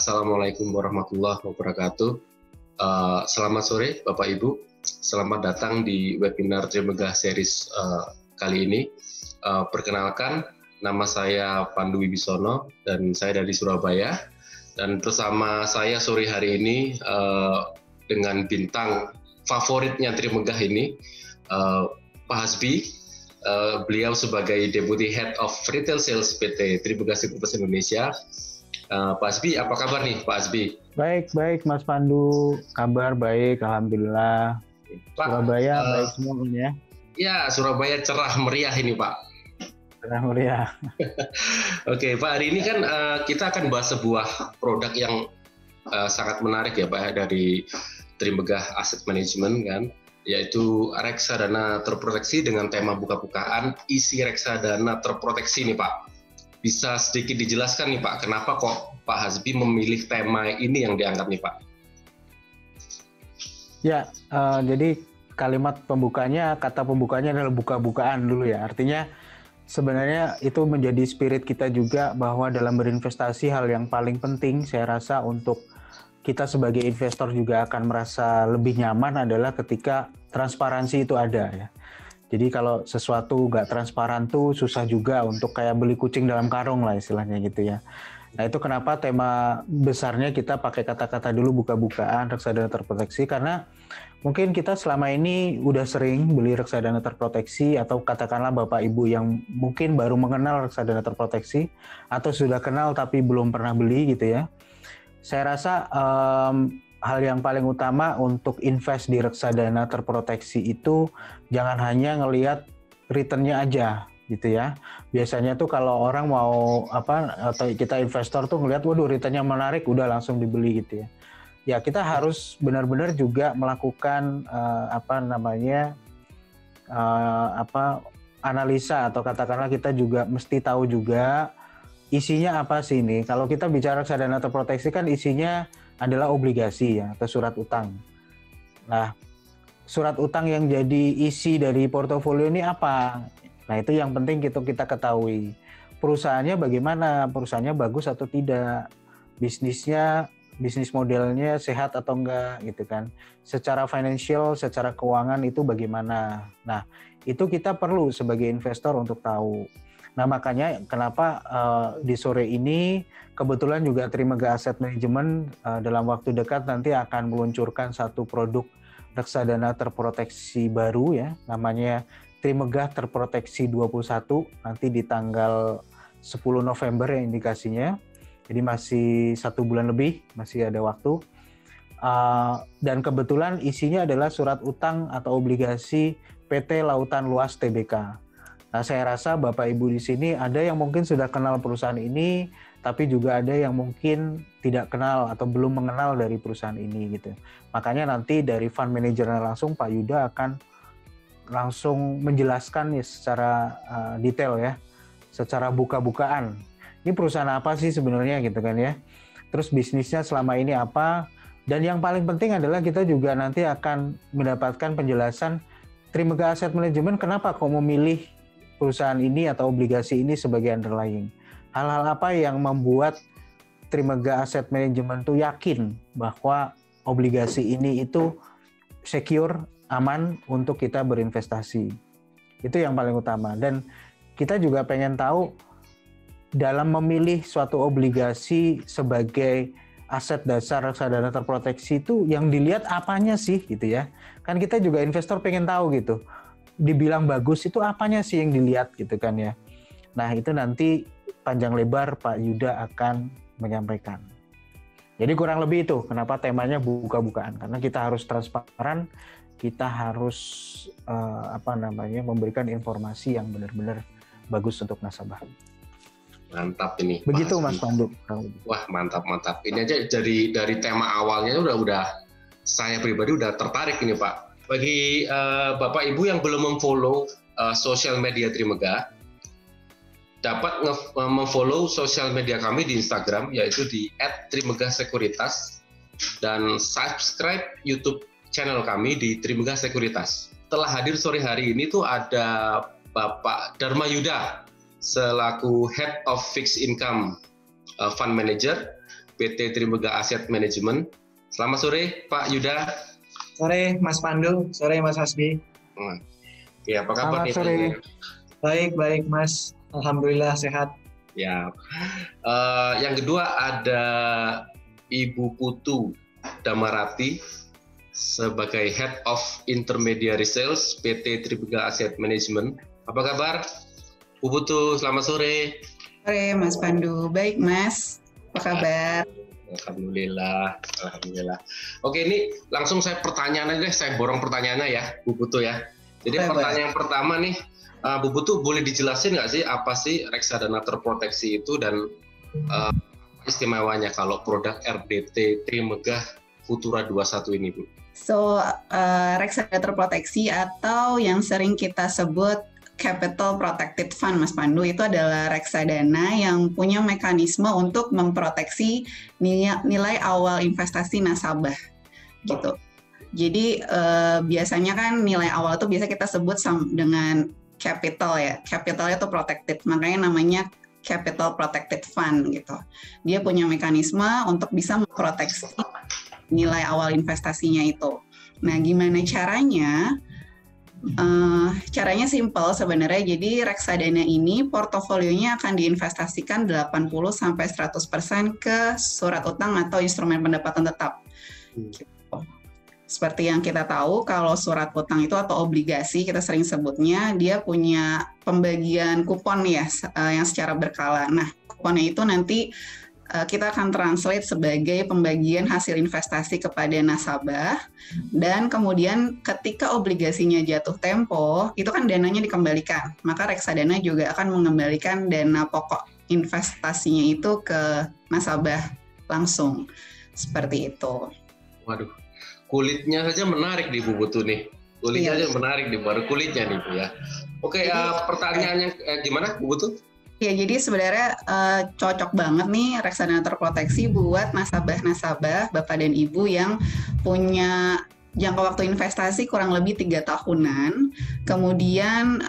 Assalamualaikum warahmatullahi wabarakatuh. Selamat sore Bapak Ibu. Selamat datang di webinar Trimegah Series kali ini. Perkenalkan, nama saya Pandu Wibisono dan saya dari Surabaya. Dan bersama saya sore hari ini dengan bintang favoritnya Trimegah ini, Pak Hasbi. Beliau sebagai Deputy Head of Retail Sales PT Trimegah Sekuritas Indonesia. Pak Hasbi, apa kabar nih Pak Hasbi? Baik Mas Pandu, kabar baik, alhamdulillah. Pak, Surabaya baik semua ya? Ya, Surabaya cerah meriah ini Pak. Cerah meriah. Oke Pak, hari ini kan kita akan bahas sebuah produk yang sangat menarik ya Pak, dari Trimegah Asset Management kan, yaitu reksadana terproteksi dengan tema buka-bukaan isi reksadana terproteksi nih Pak. Bisa sedikit dijelaskan nih Pak, kenapa kok Pak Hasbi memilih tema ini yang diangkat nih Pak? Ya, jadi kalimat pembukanya, kata pembukanya adalah buka-bukaan dulu ya. Artinya sebenarnya itu menjadi spirit kita juga bahwa dalam berinvestasi hal yang paling penting saya rasa untuk kita sebagai investor juga akan merasa lebih nyaman adalah ketika transparansi itu ada ya. Jadi kalau sesuatu nggak transparan tuh susah juga untuk kayak beli kucing dalam karung lah istilahnya gitu ya. Nah itu kenapa tema besarnya kita pakai kata-kata dulu buka-bukaan reksadana terproteksi, karena mungkin kita selama ini udah sering beli reksadana terproteksi atau katakanlah Bapak Ibu yang mungkin baru mengenal reksadana terproteksi atau sudah kenal tapi belum pernah beli gitu ya. Saya rasa hal yang paling utama untuk invest di reksadana terproteksi itu jangan hanya ngelihat returnnya aja gitu ya. Biasanya tuh kalau orang mau atau kita investor tuh ngelihat waduh returnnya menarik udah langsung dibeli gitu ya. Ya kita harus benar-benar juga melakukan analisa atau katakanlah kita juga mesti tahu juga isinya apa sih ini. Kalau kita bicara reksadana terproteksi kan isinya adalah obligasi ya atau surat utang. Nah, surat utang yang jadi isi dari portofolio ini apa? Nah, itu yang penting kita ketahui. Perusahaannya bagaimana? Perusahaannya bagus atau tidak? Bisnis modelnya sehat atau enggak gitu kan. Secara financial, secara keuangan itu bagaimana? Nah, itu kita perlu sebagai investor untuk tahu. Nah makanya kenapa di sore ini kebetulan juga Trimegah Asset Management dalam waktu dekat nanti akan meluncurkan satu produk reksadana terproteksi baru ya, namanya Trimegah Terproteksi 21 nanti di tanggal 10 November ya indikasinya. Jadi masih 1 bulan lebih, masih ada waktu. Dan kebetulan isinya adalah surat utang atau obligasi PT Lautan Luas Tbk. Nah, saya rasa Bapak Ibu di sini ada yang mungkin sudah kenal perusahaan ini, tapi juga ada yang mungkin tidak kenal atau belum mengenal dari perusahaan ini gitu. Makanya nanti dari fund manajernya langsung Pak Yuda akan langsung menjelaskan ya secara detail ya, secara buka-bukaan. Ini perusahaan apa sih sebenarnya gitu kan ya. Terus bisnisnya selama ini apa? Dan yang paling penting adalah kita juga nanti akan mendapatkan penjelasan Trimegah Asset Management kenapa kok memilih perusahaan ini atau obligasi ini sebagai underlying. Hal-hal apa yang membuat Trimegah Asset Management itu yakin bahwa obligasi ini itu secure, aman untuk kita berinvestasi. Itu yang paling utama. Dan kita juga pengen tahu dalam memilih suatu obligasi sebagai aset dasar reksadana terproteksi itu yang dilihat apanya sih gitu ya. Kan kita juga investor pengen tahu gitu. Dibilang bagus itu apanya sih yang dilihat gitu kan ya. Nah itu nanti panjang lebar Pak Yuda akan menyampaikan. Jadi kurang lebih itu kenapa temanya buka-bukaan, karena kita harus transparan, kita harus memberikan informasi yang benar-benar bagus untuk nasabah. Mantap ini. Begitu Mas Pandu. Wah mantap. Ini aja dari tema awalnya udah saya pribadi udah tertarik ini Pak. Bagi Bapak Ibu yang belum memfollow sosial media Trimegah, dapat memfollow sosial media kami di Instagram, yaitu di @trimegahsekuritas, dan subscribe YouTube channel kami di Trimegah Sekuritas. Telah hadir sore hari ini tuh ada Bapak Dharma Yuda selaku Head of Fixed Income Fund Manager, PT Trimegah Asset Management. Selamat sore Pak Yuda. Sore Mas Pandu, sore Mas Hasbi. Ya, apa kabar nih? Sore. Baik Mas, alhamdulillah sehat. Ya. Yang kedua ada Ibu Putu Damarati sebagai Head of Intermediary Sales PT Trimegah Asset Management. Apa kabar? Bu Putu, selamat sore. Sore Mas Pandu, baik Mas, apa kabar? Alhamdulillah. Oke, ini langsung saya borong pertanyaannya ya, Bu Putu ya. Jadi pertanyaan yang pertama nih, Bu Putu boleh dijelasin nggak sih apa sih reksadana terproteksi itu dan istimewanya kalau produk RDT Trimegah Futura 21 ini, Bu? So, reksadana terproteksi atau yang sering kita sebut Capital Protected Fund, Mas Pandu, itu adalah reksadana yang punya mekanisme untuk memproteksi nilai awal investasi nasabah, gitu. Jadi biasanya kan nilai awal itu biasa kita sebut dengan capital ya, capitalnya itu protected, makanya namanya Capital Protected Fund gitu. Dia punya mekanisme untuk bisa memproteksi nilai awal investasinya itu. Nah, gimana caranya? Caranya simple sebenarnya. Jadi reksadana ini portofolionya akan diinvestasikan 80-100% ke surat utang atau instrumen pendapatan tetap. Seperti yang kita tahu, kalau surat utang itu atau obligasi kita sering sebutnya, dia punya pembagian kupon ya yang secara berkala. Nah, kuponnya itu nanti kita akan translate sebagai pembagian hasil investasi kepada nasabah, dan kemudian ketika obligasinya jatuh tempo, itu kan dananya dikembalikan. Maka reksadana juga akan mengembalikan dana pokok investasinya itu ke nasabah langsung. Seperti itu. Waduh, kulitnya saja menarik nih Bu Putu nih. Kulitnya aja menarik nih, baru kulitnya nih Bu ya. Oke, pertanyaannya gimana Bu Putu? Ya, jadi sebenarnya cocok banget nih reksadana terproteksi buat nasabah-nasabah Bapak dan Ibu yang punya jangka waktu investasi kurang lebih 3 tahunan, kemudian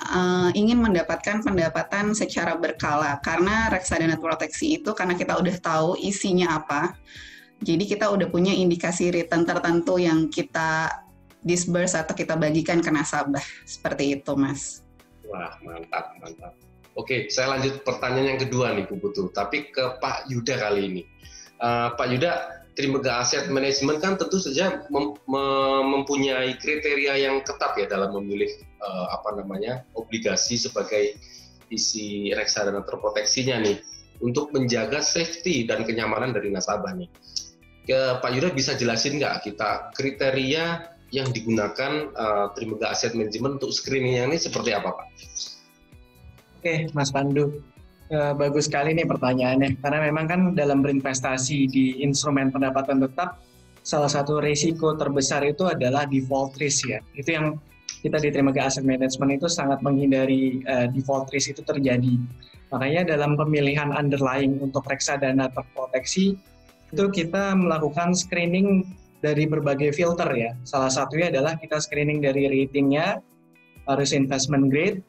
ingin mendapatkan pendapatan secara berkala. Karena reksadana terproteksi itu karena kita udah tahu isinya apa, jadi kita udah punya indikasi return tertentu yang kita disburse atau kita bagikan ke nasabah. Seperti itu, Mas. Wah, mantap. Oke, saya lanjut pertanyaan yang kedua nih Bu Putu, tapi ke Pak Yuda kali ini. Pak Yuda, Trimegah Asset Management kan tentu saja mempunyai kriteria yang ketat ya dalam memilih obligasi sebagai isi reksadana terproteksinya nih untuk menjaga safety dan kenyamanan dari nasabah nih. Pak Yuda bisa jelasin nggak kita kriteria yang digunakan Trimegah Asset Management untuk screening yang ini seperti apa, Pak? Oke, Mas Pandu, bagus sekali nih pertanyaannya. Karena memang kan dalam berinvestasi di instrumen pendapatan tetap, salah satu risiko terbesar itu adalah default risk ya. Itu yang kita di Trimegah Asset Management itu sangat menghindari default risk itu terjadi. Makanya dalam pemilihan underlying untuk reksadana terproteksi, itu kita melakukan screening dari berbagai filter ya. Salah satunya adalah kita screening dari ratingnya, harus investment grade.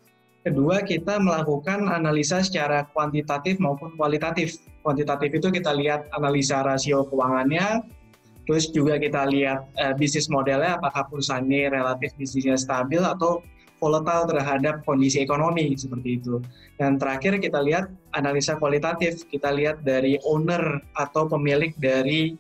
Kedua, kita melakukan analisa secara kuantitatif maupun kualitatif. Kuantitatif itu kita lihat analisa rasio keuangannya, terus juga kita lihat bisnis modelnya, apakah perusahaannya relatif bisnisnya stabil atau volatile terhadap kondisi ekonomi, seperti itu. Dan terakhir kita lihat analisa kualitatif, kita lihat dari owner atau pemilik dari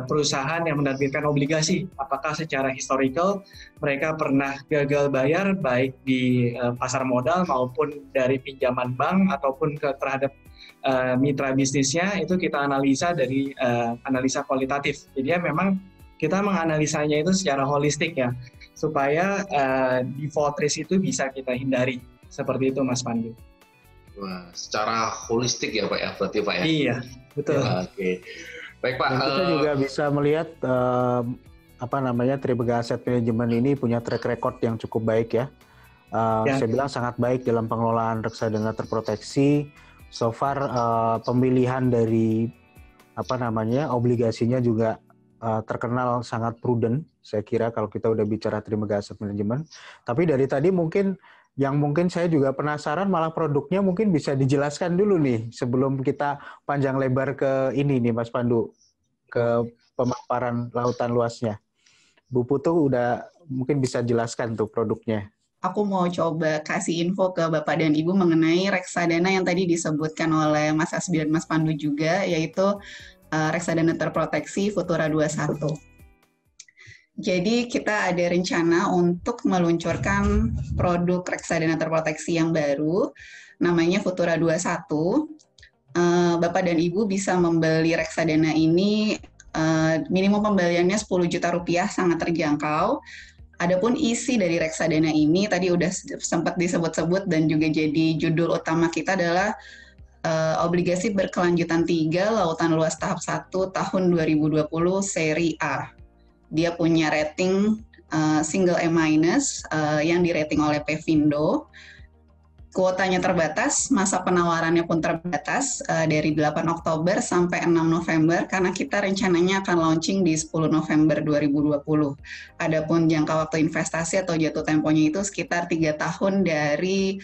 perusahaan yang menerbitkan obligasi, apakah secara historical mereka pernah gagal bayar baik di pasar modal maupun dari pinjaman bank ataupun terhadap mitra bisnisnya, itu kita analisa dari analisa kualitatif. Jadi memang kita menganalisanya itu secara holistik ya, supaya default risk itu bisa kita hindari. Seperti itu Mas Pandu. Wah, secara holistik ya Pak ya, berarti Pak ya? Iya, betul. Ya, oke. Baik Pak. Dan kita juga bisa melihat Trimegah Asset Management ini punya track record yang cukup baik ya. Saya bilang sangat baik dalam pengelolaan reksadana terproteksi. So far pemilihan dari obligasinya juga terkenal sangat prudent. Saya kira kalau kita udah bicara Trimegah Asset Management. Tapi dari tadi mungkin yang mungkin saya juga penasaran, malah produknya mungkin bisa dijelaskan dulu nih sebelum kita panjang lebar ke ini nih Mas Pandu, ke pemaparan lautan luasnya. Bu Putu udah mungkin bisa jelaskan tuh produknya. Aku mau coba kasih info ke Bapak dan Ibu mengenai reksadana yang tadi disebutkan oleh Mas Hasbi dan Mas Pandu juga, yaitu reksadana terproteksi Futura 21. Jadi kita ada rencana untuk meluncurkan produk reksadana terproteksi yang baru, namanya Futura 21. Bapak dan Ibu bisa membeli reksadana ini, minimum pembeliannya 10 juta rupiah, sangat terjangkau. Adapun isi dari reksadana ini tadi udah sempat disebut-sebut dan juga jadi judul utama kita adalah obligasi berkelanjutan 3 lautan luas tahap 1 tahun 2020 seri A. Dia punya rating single A- yang dirating oleh Pevindo. Kuotanya terbatas, masa penawarannya pun terbatas dari 8 Oktober sampai 6 November karena kita rencananya akan launching di 10 November 2020. Adapun jangka waktu investasi atau jatuh temponya itu sekitar 3 tahun dari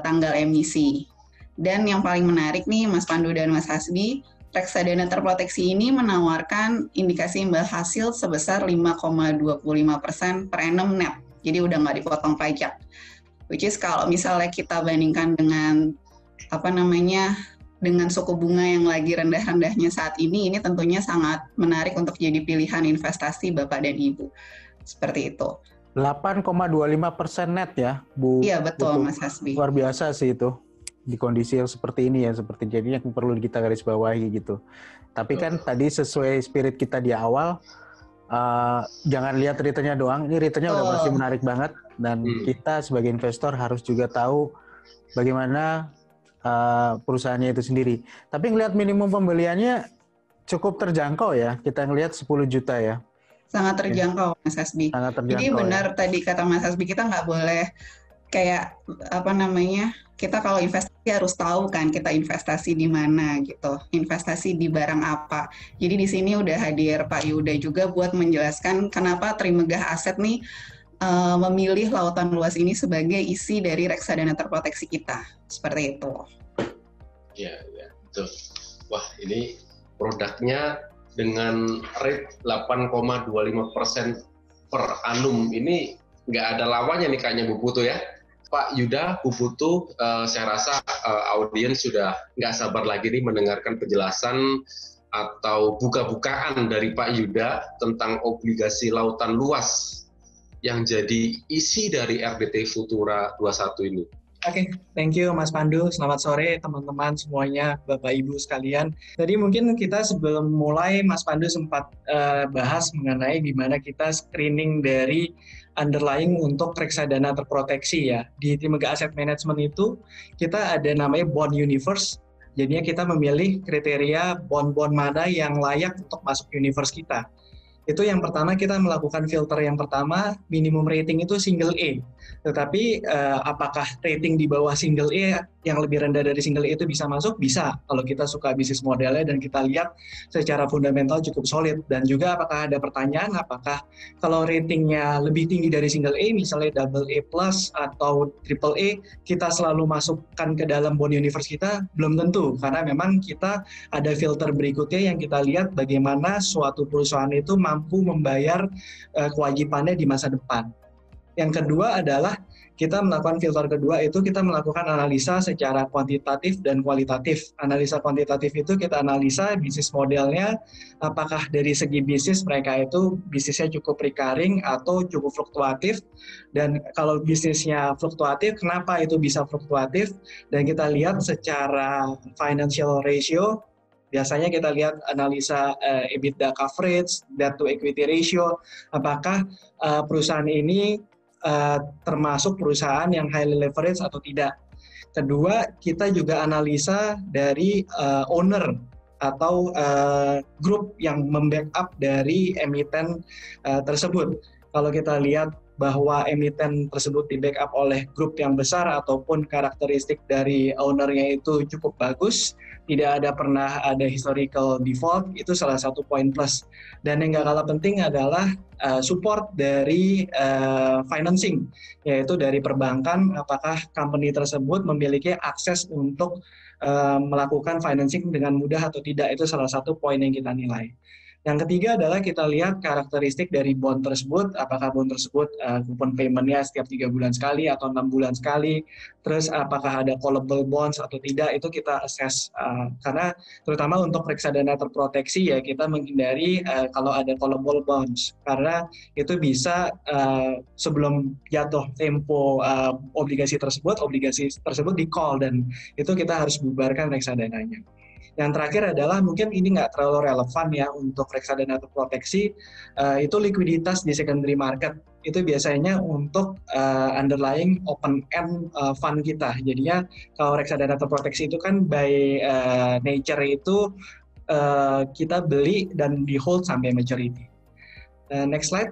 tanggal emisi. Dan yang paling menarik nih Mas Pandu dan Mas Hasbi, reksadana terproteksi ini menawarkan indikasi imbal hasil sebesar 5,25% per annum net. Jadi udah nggak dipotong pajak. Which is kalau misalnya kita bandingkan dengan dengan suku bunga yang lagi rendah-rendahnya saat ini tentunya sangat menarik untuk jadi pilihan investasi Bapak dan Ibu. Seperti itu. 8,25% net ya, Bu? Iya, betul Mas Hasbi. Luar biasa sih itu. Di kondisi yang seperti ini ya, seperti jadinya yang perlu kita garis bawahi gitu. Tapi kan tadi sesuai spirit kita di awal, jangan lihat returnnya doang, ini returnnya udah pasti menarik banget, dan kita sebagai investor harus juga tahu bagaimana perusahaannya itu sendiri. Tapi ngelihat minimum pembeliannya cukup terjangkau ya, kita ngelihat 10 juta ya. Sangat terjangkau Mas Hasbi. Sangat terjangkau. Jadi benar tadi kata Mas Hasbi, kita nggak boleh kayak kita kalau investasi harus tahu kan kita investasi di mana gitu, investasi di barang apa. Jadi di sini udah hadir Pak Yuda juga buat menjelaskan kenapa Trimegah Aset nih memilih lautan luas ini sebagai isi dari reksadana terproteksi kita. Seperti itu. Ya, betul. Wah, ini produknya dengan rate 8,25% per annum ini nggak ada lawannya nih kayaknya Bu Putu ya. Pak Yuda, Bu Putu, saya rasa audiens sudah nggak sabar lagi nih mendengarkan penjelasan atau buka-bukaan dari Pak Yuda tentang obligasi lautan luas yang jadi isi dari RDT Futura 21 ini. Oke, thank you Mas Pandu. Selamat sore teman-teman semuanya, Bapak Ibu sekalian. Tadi mungkin kita sebelum mulai Mas Pandu sempat bahas mengenai gimana kita screening dari underlying untuk reksadana terproteksi ya. Di Trimegah Asset Management itu kita ada namanya Bond Universe. Jadinya kita memilih kriteria bond-bond mana yang layak untuk masuk universe kita. Itu yang pertama, kita melakukan filter yang pertama, minimum rating itu single A. Tetapi apakah rating di bawah single A yang lebih rendah dari single A itu bisa masuk? Bisa, kalau kita suka bisnis modelnya dan kita lihat secara fundamental cukup solid. Dan juga apakah ada pertanyaan, apakah kalau ratingnya lebih tinggi dari single A, misalnya double A plus atau triple A, kita selalu masukkan ke dalam bond universe kita? Belum tentu, karena memang kita ada filter berikutnya yang kita lihat bagaimana suatu perusahaan itu mampu membayar kewajibannya di masa depan. Yang kedua adalah kita melakukan filter kedua itu kita melakukan analisa secara kuantitatif dan kualitatif. Analisa kuantitatif itu kita analisa bisnis modelnya, apakah dari segi bisnis mereka itu bisnisnya cukup recurring atau cukup fluktuatif. Dan kalau bisnisnya fluktuatif, kenapa itu bisa fluktuatif? Dan kita lihat secara financial ratio. Biasanya kita lihat analisa EBITDA coverage, debt to equity ratio, apakah perusahaan ini termasuk perusahaan yang highly leverage atau tidak. Kedua, kita juga analisa dari owner atau grup yang membackup dari emiten tersebut. Kalau kita lihat bahwa emiten tersebut di backup oleh grup yang besar ataupun karakteristik dari ownernya itu cukup bagus, tidak ada pernah ada historical default, itu salah satu poin plus. Dan yang nggak kalah penting adalah support dari financing, yaitu dari perbankan, apakah company tersebut memiliki akses untuk melakukan financing dengan mudah atau tidak, itu salah satu poin yang kita nilai. Yang ketiga adalah kita lihat karakteristik dari bond tersebut, apakah bond tersebut coupon payment-nya setiap 3 bulan sekali atau 6 bulan sekali, terus apakah ada callable bonds atau tidak, itu kita assess. Karena terutama untuk reksadana terproteksi ya kita menghindari kalau ada callable bonds, karena itu bisa sebelum jatuh tempo obligasi tersebut di call dan itu kita harus bubarkan reksadananya. Yang terakhir adalah mungkin ini nggak terlalu relevan ya untuk reksadana terproteksi, itu likuiditas di secondary market. Itu biasanya untuk underlying open end fund kita. Jadinya kalau reksadana terproteksi itu kan by nature itu kita beli dan di hold sampai maturity. Next slide.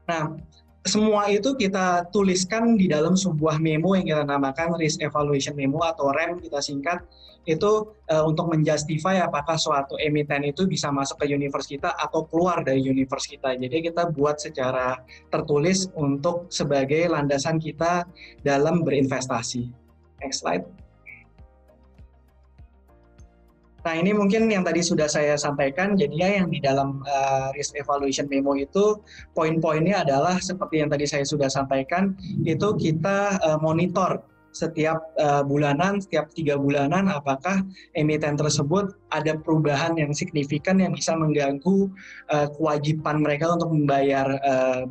Nah, semua itu kita tuliskan di dalam sebuah memo yang kita namakan Risk Evaluation Memo atau REM kita singkat. Itu untuk menjustify apakah suatu emiten itu bisa masuk ke universe kita atau keluar dari universe kita. Jadi kita buat secara tertulis untuk sebagai landasan kita dalam berinvestasi. Next slide. Nah, ini mungkin yang tadi sudah saya sampaikan, jadinya yang di dalam Risk Evaluation Memo itu poin-poinnya adalah seperti yang tadi saya sudah sampaikan, itu kita monitor setiap bulanan, setiap 3 bulanan, apakah emiten tersebut ada perubahan yang signifikan yang bisa mengganggu kewajiban mereka untuk membayar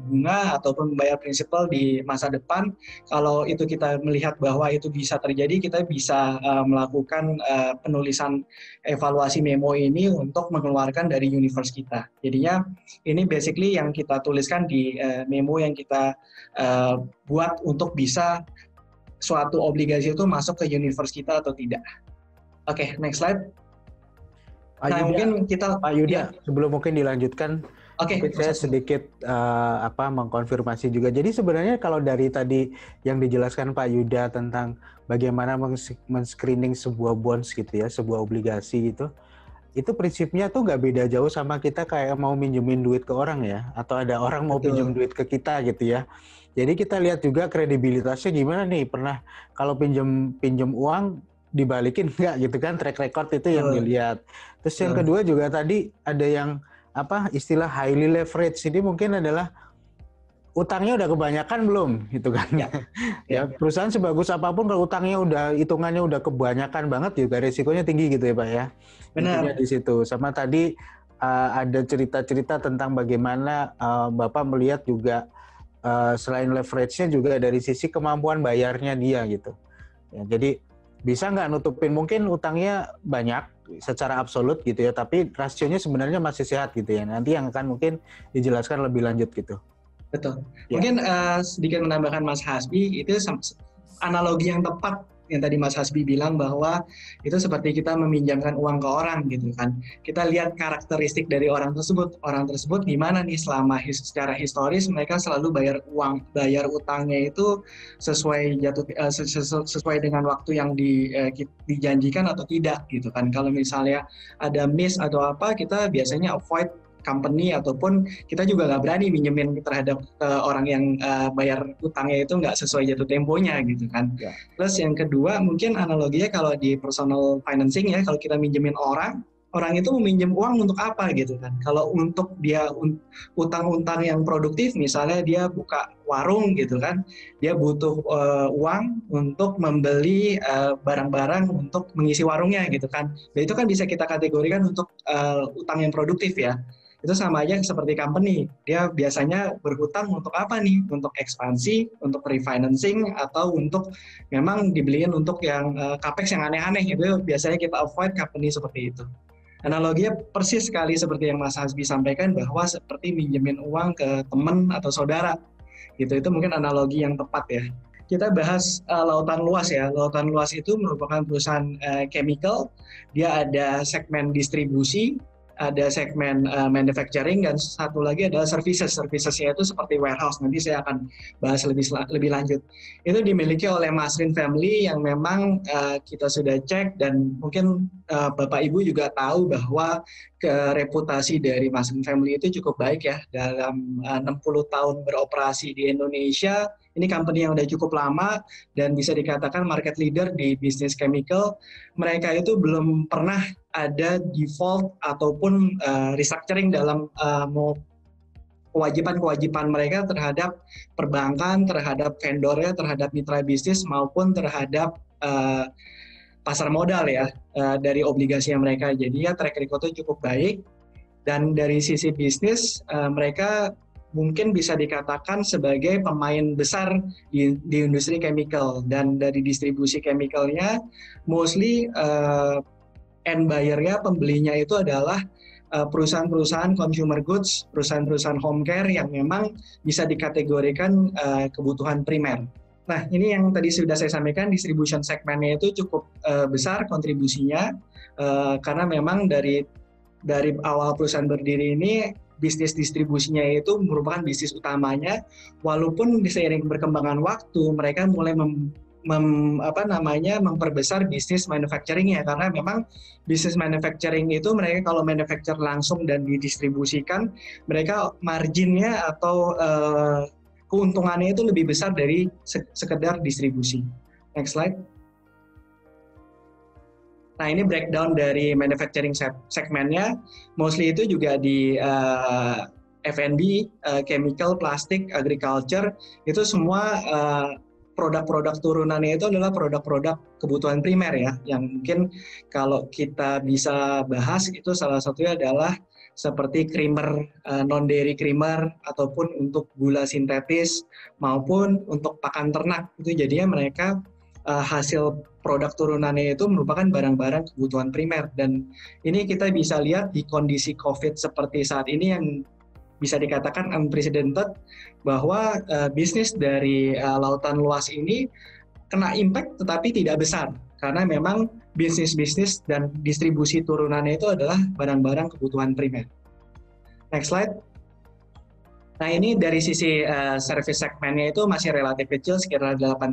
bunga ataupun membayar prinsipal di masa depan. Kalau itu kita melihat bahwa itu bisa terjadi, kita bisa melakukan penulisan evaluasi memo ini untuk mengeluarkan dari universe kita. Jadinya ini basically yang kita tuliskan di memo yang kita buat untuk bisa suatu obligasi itu masuk ke universe kita atau tidak. Oke, next slide. Mungkin kita Pak Yuda, sebelum mungkin dilanjutkan, saya sedikit mengkonfirmasi juga. Jadi sebenarnya kalau dari tadi yang dijelaskan Pak Yuda tentang bagaimana men-screening sebuah bonds gitu ya, sebuah obligasi gitu, itu prinsipnya tuh nggak beda jauh sama kita kayak mau minjemin duit ke orang ya, atau ada orang mau pinjam duit ke kita gitu ya. Jadi kita lihat juga kredibilitasnya gimana nih, pernah kalau pinjam uang dibalikin nggak gitu kan, track record itu yang dilihat. Terus yang kedua juga tadi ada yang istilah highly leverage, ini mungkin adalah utangnya udah kebanyakan belum gitu kan. Ya, perusahaan sebagus apapun kalau utangnya hitungannya udah kebanyakan banget juga risikonya tinggi gitu ya Pak ya. Benar. Di situ. Sama tadi ada cerita-cerita tentang bagaimana Bapak melihat juga selain leverage-nya juga dari sisi kemampuan bayarnya dia gitu. Ya, jadi bisa nggak nutupin mungkin utangnya banyak secara absolut gitu ya, tapi rasionya sebenarnya masih sehat gitu ya. Nanti yang akan mungkin dijelaskan lebih lanjut gitu. Betul. Ya. Mungkin sedikit menambahkan Mas Hasbi, itu analogi yang tepat yang tadi Mas Hasbi bilang bahwa itu seperti kita meminjamkan uang ke orang gitu kan. Kita lihat karakteristik dari orang tersebut. Orang tersebut gimana nih secara historis mereka selalu bayar utangnya itu sesuai dengan waktu yang dijanjikan atau tidak gitu kan. Kalau misalnya ada miss atau apa, kita biasanya avoid company ataupun kita juga nggak berani minjemin terhadap orang yang bayar utangnya itu nggak sesuai jatuh temponya gitu kan. Ya. Plus yang kedua mungkin analoginya kalau di personal financing ya, kalau kita minjemin orang itu meminjam uang untuk apa gitu kan. Kalau untuk dia utang-utang yang produktif, misalnya dia buka warung gitu kan, dia butuh uang untuk membeli barang-barang untuk mengisi warungnya gitu kan. Nah, itu kan bisa kita kategorikan untuk utang yang produktif ya. Itu sama aja seperti company, dia biasanya berhutang untuk apa nih? Untuk ekspansi, untuk refinancing, atau untuk memang dibeliin untuk yang capex yang aneh-aneh, itu biasanya kita avoid company seperti itu. Analoginya persis sekali seperti yang Mas Hasbi sampaikan, bahwa seperti minjemin uang ke teman atau saudara, gitu. Itu mungkin analogi yang tepat ya. Kita bahas Lautan Luas ya. Lautan Luas itu merupakan perusahaan chemical, dia ada segmen distribusi, ada segmen manufacturing, dan satu lagi adalah services. Servicesnya itu seperti warehouse. Nanti saya akan bahas lebih lanjut. Itu dimiliki oleh Masrin Family yang memang kita sudah cek, dan mungkin Bapak Ibu juga tahu bahwa reputasi dari Masrin Family itu cukup baik ya. Dalam 60 tahun beroperasi di Indonesia, ini company yang udah cukup lama dan bisa dikatakan market leader di bisnis chemical. Mereka itu belum pernah ada default ataupun restructuring dalam kewajiban-kewajiban mereka terhadap perbankan, terhadap vendornya, terhadap mitra bisnis, maupun terhadap pasar modal ya, dari obligasi mereka. Jadi ya track record-nya cukup baik, dan dari sisi bisnis mereka mungkin bisa dikatakan sebagai pemain besar di industri chemical, dan dari distribusi chemicalnya mostly end buyer-nya, pembelinya itu adalah perusahaan-perusahaan consumer goods, perusahaan-perusahaan home care yang memang bisa dikategorikan kebutuhan primer. Nah, ini yang tadi sudah saya sampaikan, distribution segmennya itu cukup besar kontribusinya, karena memang dari awal perusahaan berdiri ini, bisnis distribusinya itu merupakan bisnis utamanya, walaupun seiring perkembangan waktu, mereka mulai memperbesar bisnis manufacturing-nya, karena memang bisnis manufacturing itu mereka kalau manufacture langsung dan didistribusikan, mereka marginnya atau keuntungannya itu lebih besar dari sekedar distribusi. Next slide. Nah, ini breakdown dari manufacturing segmennya, mostly itu juga di F&B, chemical, plastik, agriculture, itu semua produk-produk turunannya itu adalah produk-produk kebutuhan primer ya, yang mungkin kalau kita bisa bahas itu salah satunya adalah seperti creamer, non-dairy creamer, ataupun untuk gula sintetis, maupun untuk pakan ternak. Itu jadinya mereka hasil produk turunannya itu merupakan barang-barang kebutuhan primer. Dan ini kita bisa lihat di kondisi COVID seperti saat ini yang bisa dikatakan unprecedented, bahwa bisnis dari lautan luas ini kena impact tetapi tidak besar, karena memang bisnis-bisnis dan distribusi turunannya itu adalah barang-barang kebutuhan primer. Next slide. Nah, ini dari sisi service segmennya itu masih relatif kecil, sekitar 8%.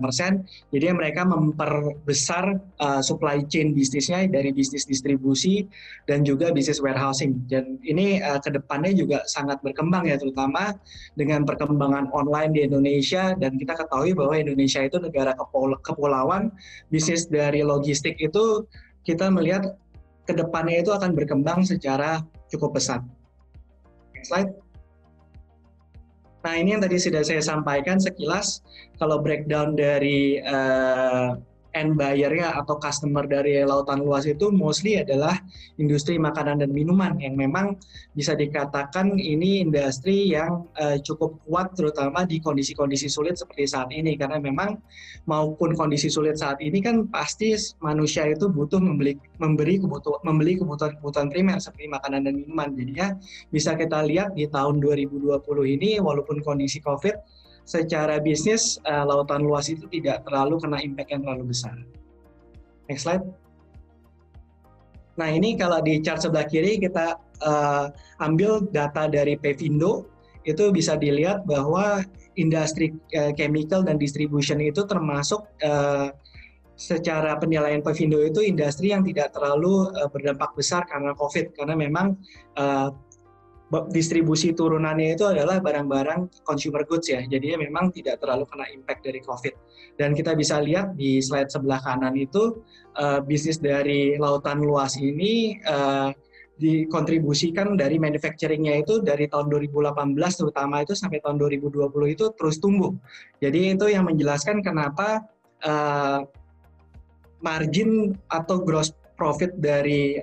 Jadi mereka memperbesar supply chain bisnisnya dari bisnis distribusi dan juga bisnis warehousing. Dan ini ke depannya juga sangat berkembang ya, terutama dengan perkembangan online di Indonesia. Dan kita ketahui bahwa Indonesia itu negara kepulauan, bisnis dari logistik itu kita melihat ke depannya itu akan berkembang secara cukup pesat. Next slide. Nah, ini yang tadi sudah saya sampaikan sekilas, kalau breakdown dari end buyer-nya atau customer dari lautan luas itu mostly adalah industri makanan dan minuman, yang memang bisa dikatakan ini industri yang cukup kuat, terutama di kondisi-kondisi sulit seperti saat ini, karena memang maupun kondisi sulit saat ini kan pasti manusia itu butuh membeli kebutuhan primer seperti makanan dan minuman. Jadinya bisa kita lihat di tahun 2020 ini, walaupun kondisi COVID, secara bisnis lautan luas itu tidak terlalu kena impact yang terlalu besar. Next slide. Nah, ini kalau di chart sebelah kiri kita ambil data dari Pevindo, itu bisa dilihat bahwa industri chemical dan distribution itu termasuk secara penilaian Pevindo itu industri yang tidak terlalu berdampak besar karena COVID, karena memang distribusi turunannya itu adalah barang-barang consumer goods ya, jadi memang tidak terlalu kena impact dari COVID. Dan kita bisa lihat di slide sebelah kanan itu bisnis dari lautan luas ini dikontribusikan dari manufacturing-nya itu dari tahun 2018 terutama itu sampai tahun 2020 itu terus tumbuh. Jadi itu yang menjelaskan kenapa margin atau gross profit dari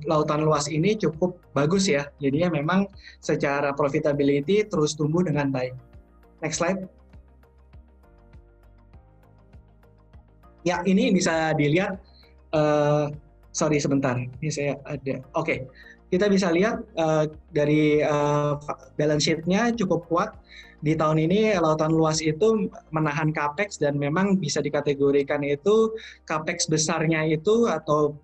lautan luas ini cukup bagus ya. Jadinya memang secara profitability terus tumbuh dengan baik. Next slide. Ya, ini bisa dilihat. Sorry sebentar, ini saya ada. Oke. Kita bisa lihat dari balance sheet-nya cukup kuat. Di tahun ini lautan luas itu menahan capex dan memang bisa dikategorikan itu capex besarnya itu atau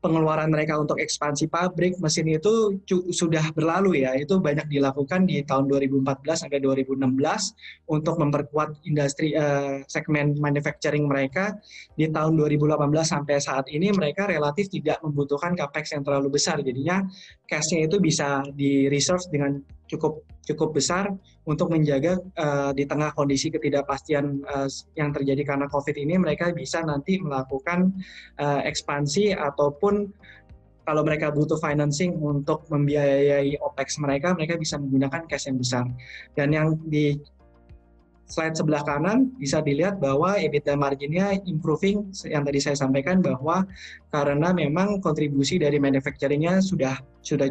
pengeluaran mereka untuk ekspansi pabrik, mesin itu sudah berlalu ya. Itu banyak dilakukan di tahun 2014 sampai 2016 untuk memperkuat industri segmen manufacturing mereka. Di tahun 2018 sampai saat ini mereka relatif tidak membutuhkan capex yang terlalu besar. Jadinya cash-nya itu bisa di-reserve dengan cukup besar untuk menjaga di tengah kondisi ketidakpastian yang terjadi karena COVID ini, mereka bisa nanti melakukan ekspansi ataupun kalau mereka butuh financing untuk membiayai OPEX mereka bisa menggunakan cash yang besar. Dan yang di slide sebelah kanan bisa dilihat bahwa EBITDA marginnya improving, yang tadi saya sampaikan bahwa karena memang kontribusi dari manufacturing-nya sudah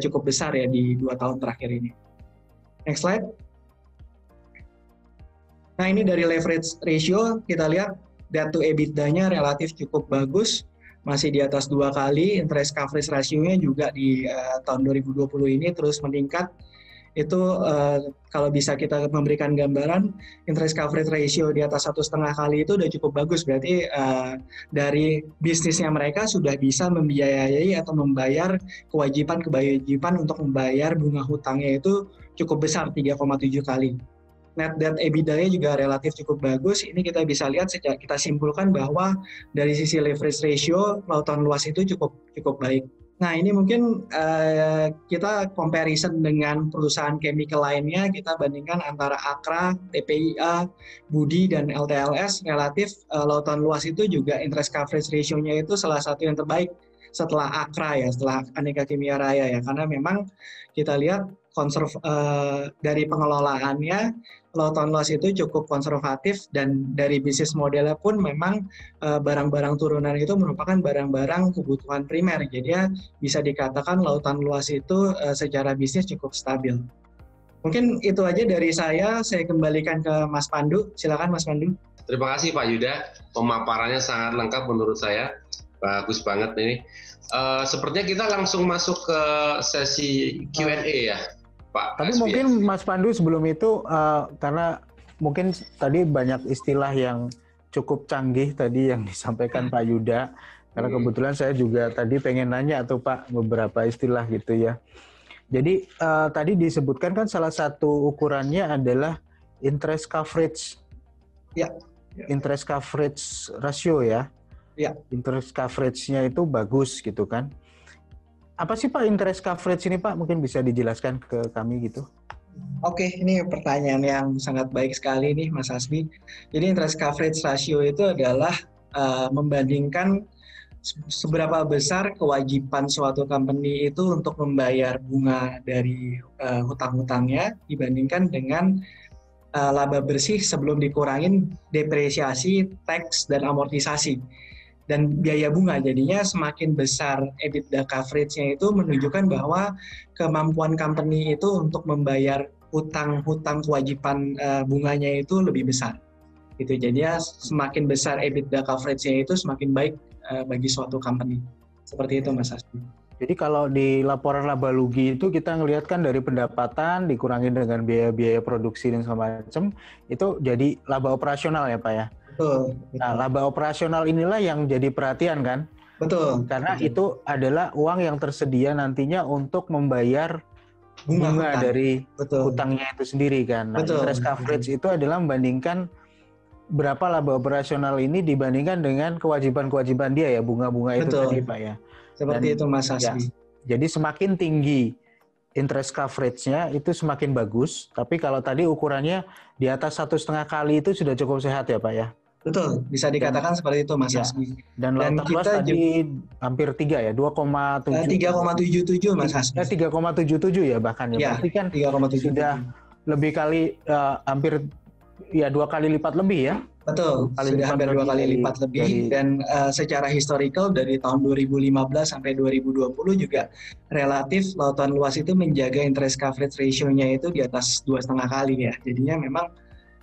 cukup besar ya di 2 tahun terakhir ini. Next slide. Nah, ini dari leverage ratio, kita lihat debt to EBITDA-nya relatif cukup bagus, masih di atas 2 kali, interest coverage ratio-nya juga di tahun 2020 ini terus meningkat. Itu kalau bisa kita memberikan gambaran, interest coverage ratio di atas 1,5 kali itu udah cukup bagus, berarti dari bisnisnya mereka sudah bisa membiayai atau membayar kewajiban untuk membayar bunga hutangnya itu cukup besar, 3,7 kali. Net debt EBITDA-nya juga relatif cukup bagus. Ini kita bisa lihat, kita simpulkan bahwa dari sisi leverage ratio, lautan luas itu cukup baik. Nah, ini mungkin kita comparison dengan perusahaan chemical lainnya, kita bandingkan antara Akra, TPIA, Budi, dan LTLS, relatif lautan luas itu juga interest coverage ratio-nya itu salah satu yang terbaik setelah Akra ya, setelah Aneka Kimia Raya ya, karena memang kita lihat dari pengelolaannya, lautan luas itu cukup konservatif, dan dari bisnis modelnya pun memang barang-barang turunan itu merupakan barang-barang kebutuhan primer. Jadi bisa dikatakan lautan luas itu secara bisnis cukup stabil. Mungkin itu aja dari saya kembalikan ke Mas Pandu. Silakan Mas Pandu. Terima kasih Pak Yuda, pemaparannya sangat lengkap menurut saya, bagus banget ini. Sepertinya kita langsung masuk ke sesi Q&A ya, Pak. Tapi mungkin Mas Pandu sebelum itu, karena mungkin tadi banyak istilah yang cukup canggih tadi yang disampaikan Pak Yuda, karena kebetulan saya juga tadi pengen nanya tuh Pak beberapa istilah gitu ya. Jadi tadi disebutkan kan salah satu ukurannya adalah interest coverage. Ya. Interest coverage ratio ya. Ya. Interest coverage-nya itu bagus gitu kan. Apa sih Pak interest coverage ini Pak? Mungkin bisa dijelaskan ke kami gitu. Oke, ini pertanyaan yang sangat baik sekali nih Mas Hasbi. Jadi interest coverage ratio itu adalah membandingkan seberapa besar kewajiban suatu company itu untuk membayar bunga dari hutang-hutangnya dibandingkan dengan laba bersih sebelum dikurangin depresiasi, tax, dan amortisasi. Dan biaya bunga, jadinya semakin besar EBITDA coverage-nya itu menunjukkan bahwa kemampuan company itu untuk membayar hutang-hutang kewajiban bunganya itu lebih besar. Gitu. Jadinya semakin besar EBITDA coverage-nya itu semakin baik bagi suatu company. Seperti itu Mas Hasbi. Jadi kalau di laporan laba rugi itu kita ngelihat kan dari pendapatan dikurangi dengan biaya-biaya produksi dan segala macam, itu jadi laba operasional ya Pak ya? Betul. Nah, laba operasional inilah yang jadi perhatian kan? Betul. Karena itu adalah uang yang tersedia nantinya untuk membayar bunga dari hutangnya itu sendiri kan. Nah, interest coverage itu adalah membandingkan berapa laba operasional ini dibandingkan dengan kewajiban-kewajiban dia ya, bunga-bunga itu tadi Pak ya. Seperti itu Mas Hasbi. Ya, jadi semakin tinggi interest coverage-nya itu semakin bagus, tapi kalau tadi ukurannya di atas 1,5 kali itu sudah cukup sehat ya Pak ya? Betul, bisa dikatakan seperti itu Mas Hasbi. Dan lautan luas tadi hampir 3 ya, 2,7. 3,77 Mas Hasbi. 3,77 ya bahkan ya. Berarti kan 3,77. Sudah lebih kali hampir ya 2 kali lipat lebih ya. Betul, sudah hampir 2 kali lipat lebih, dan secara historical dari tahun 2015 sampai 2020 juga relatif lautan luas itu menjaga interest coverage ratio-nya itu di atas 2,5 kali ya. Jadinya memang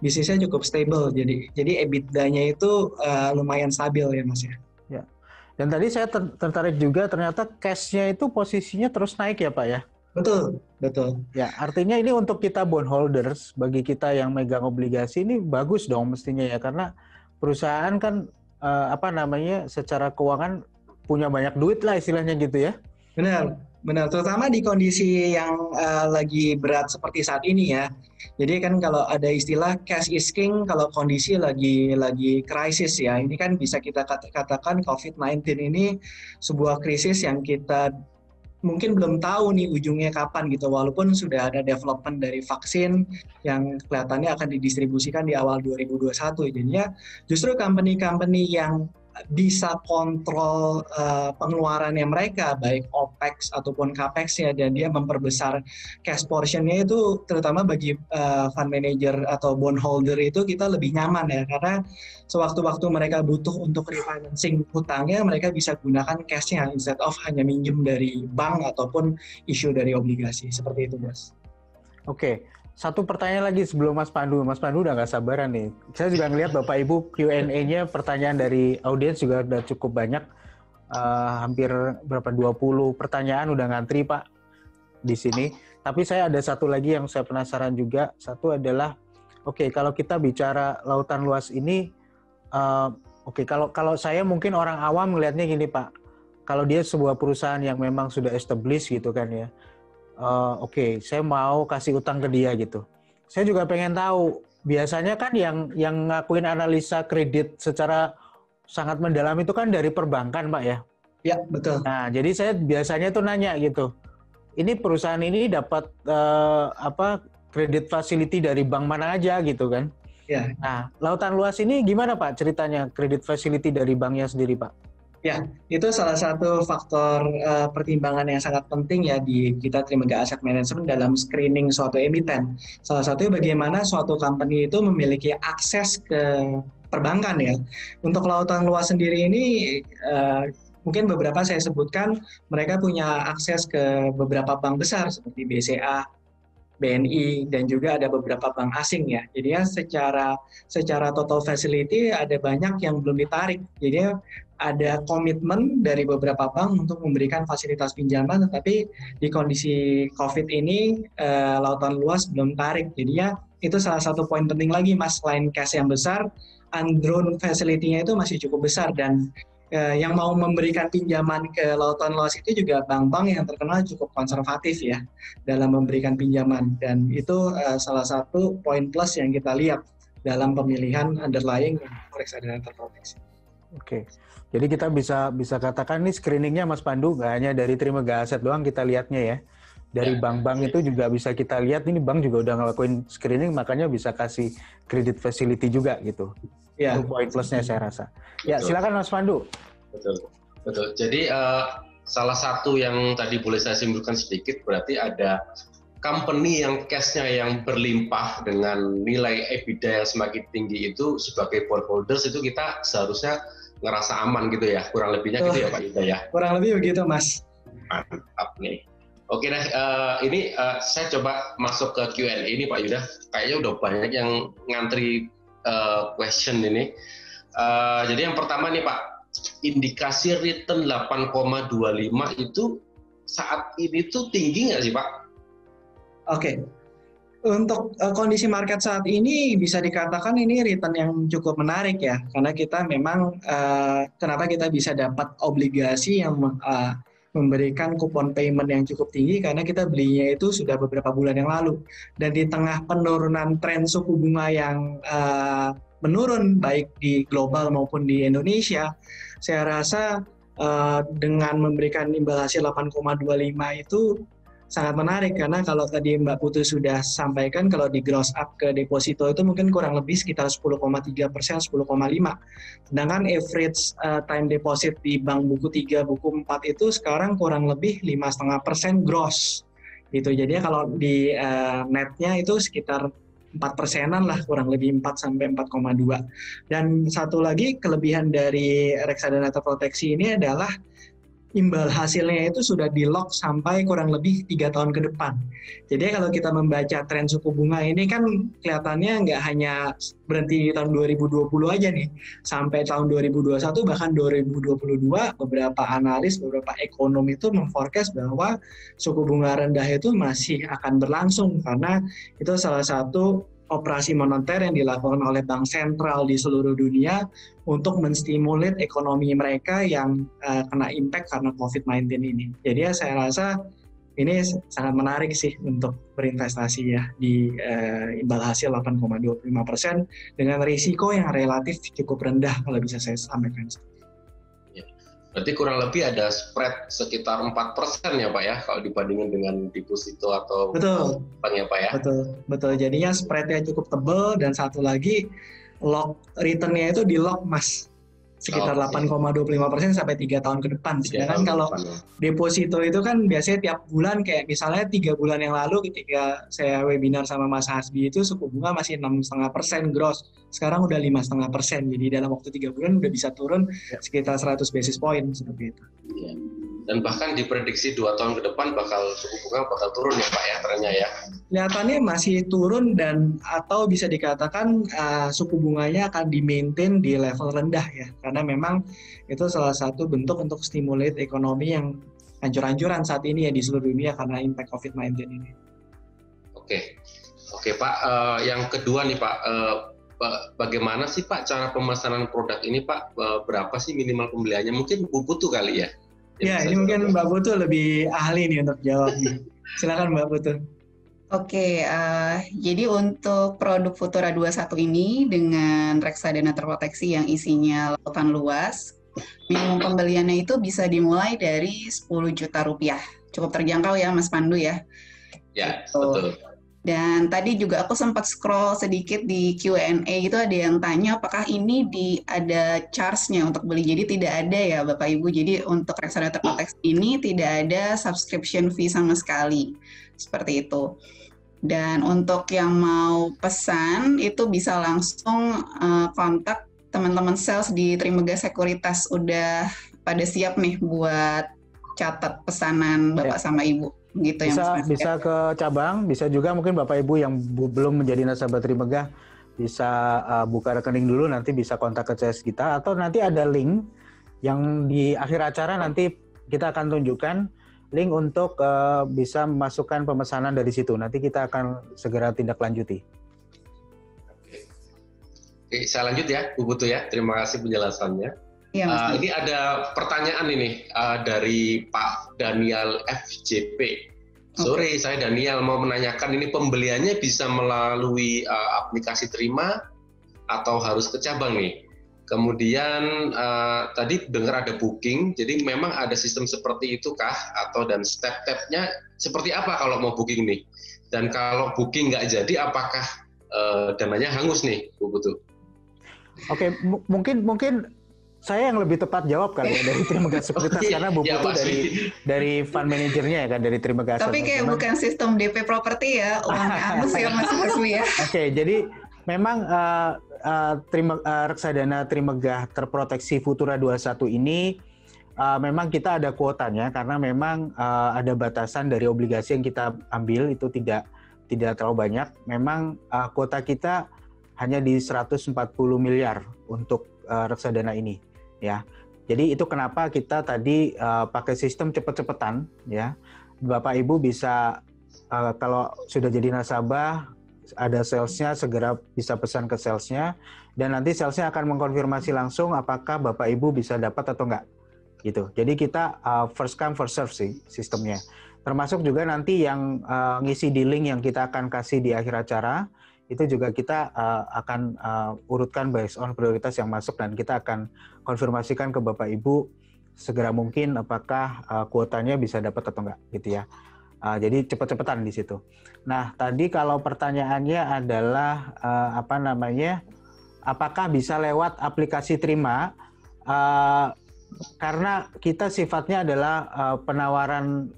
bisnisnya cukup stable, jadi EBITDA-nya itu lumayan stabil ya Mas ya. Ya. Dan tadi saya tertarik juga ternyata cash-nya itu posisinya terus naik ya Pak ya. Betul. Ya, artinya ini untuk kita bondholders, bagi kita yang megang obligasi ini bagus dong mestinya ya, karena perusahaan kan secara keuangan punya banyak duit lah istilahnya gitu ya. Benar, benar. Terutama di kondisi yang lagi berat seperti saat ini ya. Jadi kan kalau ada istilah cash is king, kalau kondisi lagi krisis ya. Ini kan bisa kita katakan COVID-19 ini sebuah krisis yang kita mungkin belum tahu nih ujungnya kapan gitu, walaupun sudah ada development dari vaksin yang kelihatannya akan didistribusikan di awal 2021. Jadinya justru company-company yang bisa kontrol pengeluarannya mereka, baik OPEX ataupun CAPEX-nya, dan dia memperbesar cash portion-nya itu terutama bagi fund manager atau bondholder itu kita lebih nyaman ya, karena sewaktu-waktu mereka butuh untuk refinancing hutangnya, mereka bisa gunakan cash-nya instead of hanya minjem dari bank ataupun issue dari obligasi. Seperti itu, Mas. Oke. Satu pertanyaan lagi sebelum Mas Pandu. Mas Pandu udah nggak sabaran nih. Saya juga ngelihat Bapak Ibu Q&A-nya pertanyaan dari audiens juga udah cukup banyak. Hampir berapa 20 pertanyaan udah ngantri Pak di sini. Tapi saya ada satu lagi yang saya penasaran juga. Satu adalah, kalau kita bicara lautan luas ini, kalau saya mungkin orang awam melihatnya gini Pak. Kalau dia sebuah perusahaan yang memang sudah established gitu kan ya. Saya mau kasih utang ke dia gitu. Saya juga pengen tahu, biasanya kan yang ngakuin analisa kredit secara sangat mendalam itu kan dari perbankan, Pak ya? Ya, betul. Nah, jadi saya biasanya tuh nanya gitu, ini perusahaan ini dapat kredit facility dari bank mana aja gitu kan? Ya. Nah, lautan luas ini gimana Pak ceritanya kredit facility dari banknya sendiri Pak? Ya, itu salah satu faktor pertimbangan yang sangat penting ya di kita Trimegah Asset Management dalam screening suatu emiten. Salah satunya bagaimana suatu company itu memiliki akses ke perbankan ya. Untuk lautan luas sendiri ini mungkin beberapa saya sebutkan, mereka punya akses ke beberapa bank besar seperti BCA, BNI, dan juga ada beberapa bank asing ya. Jadi secara total facility ada banyak yang belum ditarik. Jadi ada komitmen dari beberapa bank untuk memberikan fasilitas pinjaman, tetapi di kondisi COVID ini lautan luas belum tarik. Jadinya itu salah satu poin penting lagi Mas, selain cash yang besar, undrawn facility-nya itu masih cukup besar, dan yang mau memberikan pinjaman ke lautan luas itu juga bank-bank yang terkenal cukup konservatif ya dalam memberikan pinjaman, dan itu salah satu poin plus yang kita lihat dalam pemilihan underlying reksadana terproteksi. Oke, jadi kita bisa katakan nih screeningnya Mas Pandu nggak hanya dari Trimegah Asset doang kita lihatnya ya, dari bank-bank itu juga bisa kita lihat, ini bank juga udah ngelakuin screening, makanya bisa kasih credit facility juga gitu. Ya. Itu poin plusnya saya rasa. Ya, betul. Silakan Mas Pandu. Betul. Jadi salah satu yang tadi boleh saya simpulkan sedikit, berarti ada company yang cash-nya yang berlimpah dengan nilai EBITDA yang semakin tinggi itu sebagai bondholders itu kita seharusnya ngerasa aman gitu ya, kurang lebihnya gitu ya Pak Yuda ya. Kurang lebih begitu Mas. Mantap nih. Oke deh, ini saya coba masuk ke Q&A ini Pak Yuda. Kayaknya udah banyak yang ngantri question ini. Jadi yang pertama nih Pak, indikasi return 8,25 itu saat ini tuh tinggi nggak sih Pak? Oke. Untuk kondisi market saat ini bisa dikatakan ini return yang cukup menarik ya, karena kita memang kenapa kita bisa dapat obligasi yang memberikan kupon payment yang cukup tinggi, karena kita belinya itu sudah beberapa bulan yang lalu, dan di tengah penurunan tren suku bunga yang menurun baik di global maupun di Indonesia, saya rasa dengan memberikan imbal hasil 8,25 itu sangat menarik, karena kalau tadi Mbak Putu sudah sampaikan, kalau di gross up ke deposito itu mungkin kurang lebih sekitar 10,3%, 10,5%. Sedangkan average time deposit di bank buku 3, buku 4 itu sekarang kurang lebih 5,5% gross. Gitu. Jadi kalau di netnya itu sekitar 4%-an lah, kurang lebih 4 sampai 4,2. Dan satu lagi kelebihan dari reksadana terproteksi ini adalah imbal hasilnya itu sudah di-lock sampai kurang lebih 3 tahun ke depan. Jadi kalau kita membaca tren suku bunga ini kan kelihatannya nggak hanya berhenti di tahun 2020 aja nih. Sampai tahun 2021 bahkan 2022 beberapa analis, beberapa ekonom itu memforecast bahwa suku bunga rendah itu masih akan berlangsung, karena itu salah satu operasi moneter yang dilakukan oleh bank sentral di seluruh dunia untuk menstimulir ekonomi mereka yang kena impact karena COVID-19 ini. Jadi ya saya rasa ini sangat menarik sih untuk berinvestasi ya di imbal hasil 8,25% dengan risiko yang relatif cukup rendah kalau bisa saya sampaikan. Ya. Berarti kurang lebih ada spread sekitar 4% ya Pak ya kalau dibandingkan dengan deposito atau bank ya Pak ya? Betul. Jadinya spreadnya cukup tebal dan satu lagi lock return-nya itu di lock Mas. Sekitar 8,25% sampai 3 tahun ke depan. Sedangkan kalau deposito itu kan biasanya tiap bulan kayak misalnya 3 bulan yang lalu ketika saya webinar sama Mas Hasbi itu suku bunga masih 6,5% gross. Sekarang udah 5,5%. Jadi dalam waktu 3 bulan udah bisa turun sekitar 100 basis point seperti itu. Ya. Dan bahkan diprediksi 2 tahun ke depan suku bunga bakal turun ya Pak ya trennya ya? Kelihatannya masih turun dan atau bisa dikatakan suku bunganya akan di-maintain di level rendah ya. Karena memang itu salah satu bentuk untuk stimulate ekonomi yang hancur-hancuran saat ini ya di seluruh dunia karena impact COVID-19 ini. Oke Pak, yang kedua nih Pak, bagaimana sih Pak cara pemesanan produk ini Pak? Berapa sih minimal pembeliannya? Mungkin Bu Putu kali ya? Ya, ini mungkin Mbak Putu lebih ahli nih untuk jawab nih. Silakan Mbak Putu. Oke, jadi untuk produk Futura 21 ini dengan reksadana terproteksi yang isinya lautan luas, minimum pembeliannya itu bisa dimulai dari 10 juta rupiah. Cukup terjangkau ya Mas Pandu ya? Ya, betul. Dan tadi juga aku sempat scroll sedikit di Q&A itu ada yang tanya apakah ini ada charge-nya untuk beli. Jadi tidak ada ya Bapak Ibu. Jadi untuk reksadana terproteksi ini tidak ada subscription fee sama sekali. Seperti itu. Dan untuk yang mau pesan itu bisa langsung kontak teman-teman sales di Trimegah Sekuritas. Udah pada siap nih buat catat pesanan Bapak sama Ibu. Gitu bisa ke cabang, bisa juga mungkin Bapak Ibu yang belum menjadi nasabah Trimegah bisa buka rekening dulu, nanti bisa kontak ke CS kita, atau nanti ada link yang di akhir acara nanti kita akan tunjukkan link untuk bisa memasukkan pemesanan dari situ. Nanti kita akan segera tindak lanjuti. Oke, saya lanjut ya Bu Putu ya, terima kasih penjelasannya. Ya, ini ada pertanyaan ini dari Pak Daniel FJP. Sore, saya Daniel mau menanyakan ini pembeliannya bisa melalui aplikasi Trima atau harus ke cabang nih? Kemudian tadi dengar ada booking, jadi memang ada sistem seperti itu kah? Atau dan step-stepnya seperti apa kalau mau booking nih? Dan kalau booking nggak jadi, apakah dananya hangus nih Bu Putu? Oke, mungkin saya yang lebih tepat jawab kali ya dari Trimegah Sekuritas karena Bu Putu dari fund manajernya ya kan, dari Trimegah. Tapi kayak bukan sistem DP properti ya, uangnya hangus ya Mas Hasbi ya. Oke, jadi memang reksadana Trimegah terproteksi Futura 21 ini memang kita ada kuotanya karena memang ada batasan dari obligasi yang kita ambil itu tidak terlalu banyak. Memang kuota kita hanya di 140 miliar untuk reksadana ini. Ya, jadi itu kenapa kita tadi pakai sistem cepet-cepetan, ya. Bapak Ibu bisa kalau sudah jadi nasabah, ada salesnya segera bisa pesan ke salesnya, dan nanti salesnya akan mengkonfirmasi langsung apakah Bapak Ibu bisa dapat atau enggak, gitu. Jadi kita first come first serve sih sistemnya. Termasuk juga nanti yang ngisi di link yang kita akan kasih di akhir acara. Itu juga kita akan urutkan based on prioritas yang masuk dan kita akan konfirmasikan ke Bapak Ibu segera mungkin apakah kuotanya bisa dapat atau enggak gitu ya. Jadi cepat-cepatan di situ. Nah, tadi kalau pertanyaannya adalah apakah bisa lewat aplikasi Trima? Karena kita sifatnya adalah penawaran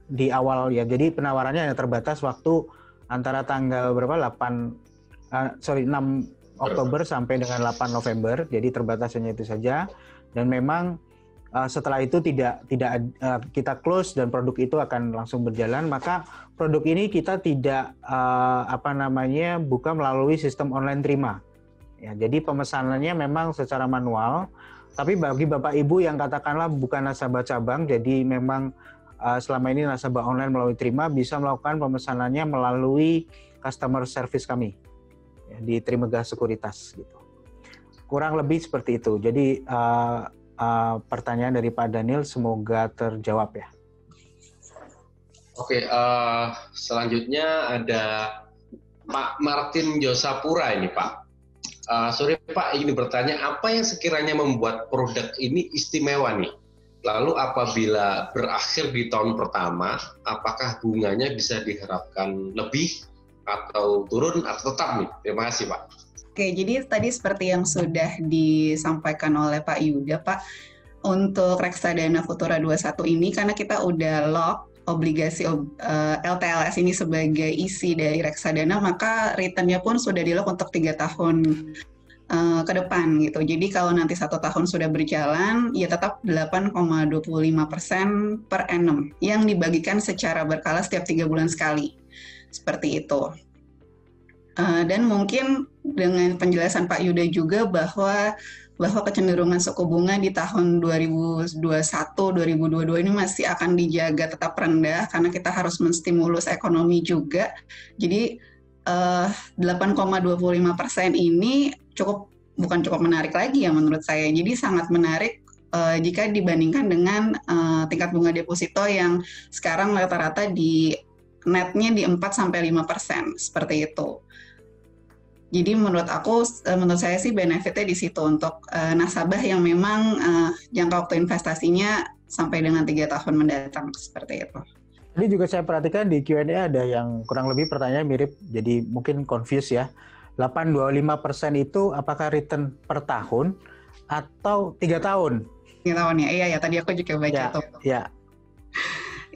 di awal ya. Jadi penawarannya hanya terbatas waktu antara tanggal 6 Oktober sampai dengan 8 November, jadi terbatas hanya itu saja. Dan memang setelah itu tidak kita close dan produk itu akan langsung berjalan. Maka produk ini kita tidak buka melalui sistem online Trima. Ya, jadi pemesanannya memang secara manual. Tapi bagi Bapak Ibu yang katakanlah bukan nasabah cabang, jadi memang selama ini nasabah online melalui Trima bisa melakukan pemesanannya melalui customer service kami ya, di Trimegah Sekuritas gitu. Kurang lebih seperti itu. Jadi pertanyaan dari Pak Daniel semoga terjawab ya. Oke, selanjutnya ada Pak Martin Josapura ini Pak. Sorry Pak, ingin bertanya apa yang sekiranya membuat produk ini istimewa nih? Lalu apabila berakhir di tahun pertama, apakah bunganya bisa diharapkan lebih atau turun atau tetap nih? Terima kasih Pak. Oke, jadi tadi seperti yang sudah disampaikan oleh Pak Yuda, Pak, untuk reksadana Futura 21 ini karena kita udah lock obligasi LTLS ini sebagai isi dari reksadana, maka returnnya pun sudah di lock untuk 3 tahun ke depan gitu. Jadi kalau nanti 1 tahun sudah berjalan, ya tetap 8,25% per annum yang dibagikan secara berkala setiap 3 bulan sekali. Seperti itu. Dan mungkin dengan penjelasan Pak Yuda juga bahwa kecenderungan suku bunga di tahun 2021, 2022 ini masih akan dijaga tetap rendah karena kita harus menstimulus ekonomi juga. Jadi 8,25% ini bukan cukup menarik lagi ya menurut saya. Jadi sangat menarik jika dibandingkan dengan tingkat bunga deposito yang sekarang rata-rata di netnya di 4-5% seperti itu. Jadi menurut saya sih benefitnya di situ untuk nasabah yang memang jangka waktu investasinya sampai dengan 3 tahun mendatang seperti itu. Tadi juga saya perhatikan di Q&A ada yang kurang lebih pertanyaan mirip, jadi mungkin confuse ya. 8,25% itu apakah return per tahun atau 3 tahun? 3 tahun ya, iya ya tadi aku juga baca tuh. Ya.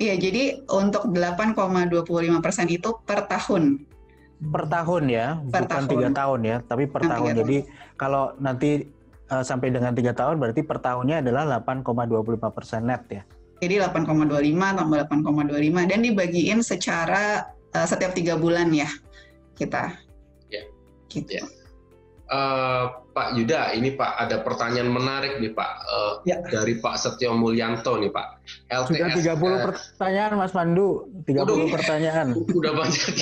Iya, jadi untuk 8,25% itu per tahun. Per tahun ya, bukan 3 tahun ya, tapi per tahun. Jadi kalau nanti sampai dengan 3 tahun berarti per tahunnya adalah 8,25% net ya. Jadi 8,25 tambah 8,25 dan dibagiin secara setiap 3 bulan ya kita. Ya. Gitu. Ya. Pak Yuda, ini Pak ada pertanyaan menarik nih Pak dari Pak Setio Mulyanto nih Pak. LTS, sudah 30 pertanyaan Mas Pandu, 30 pertanyaan. Udah banyak.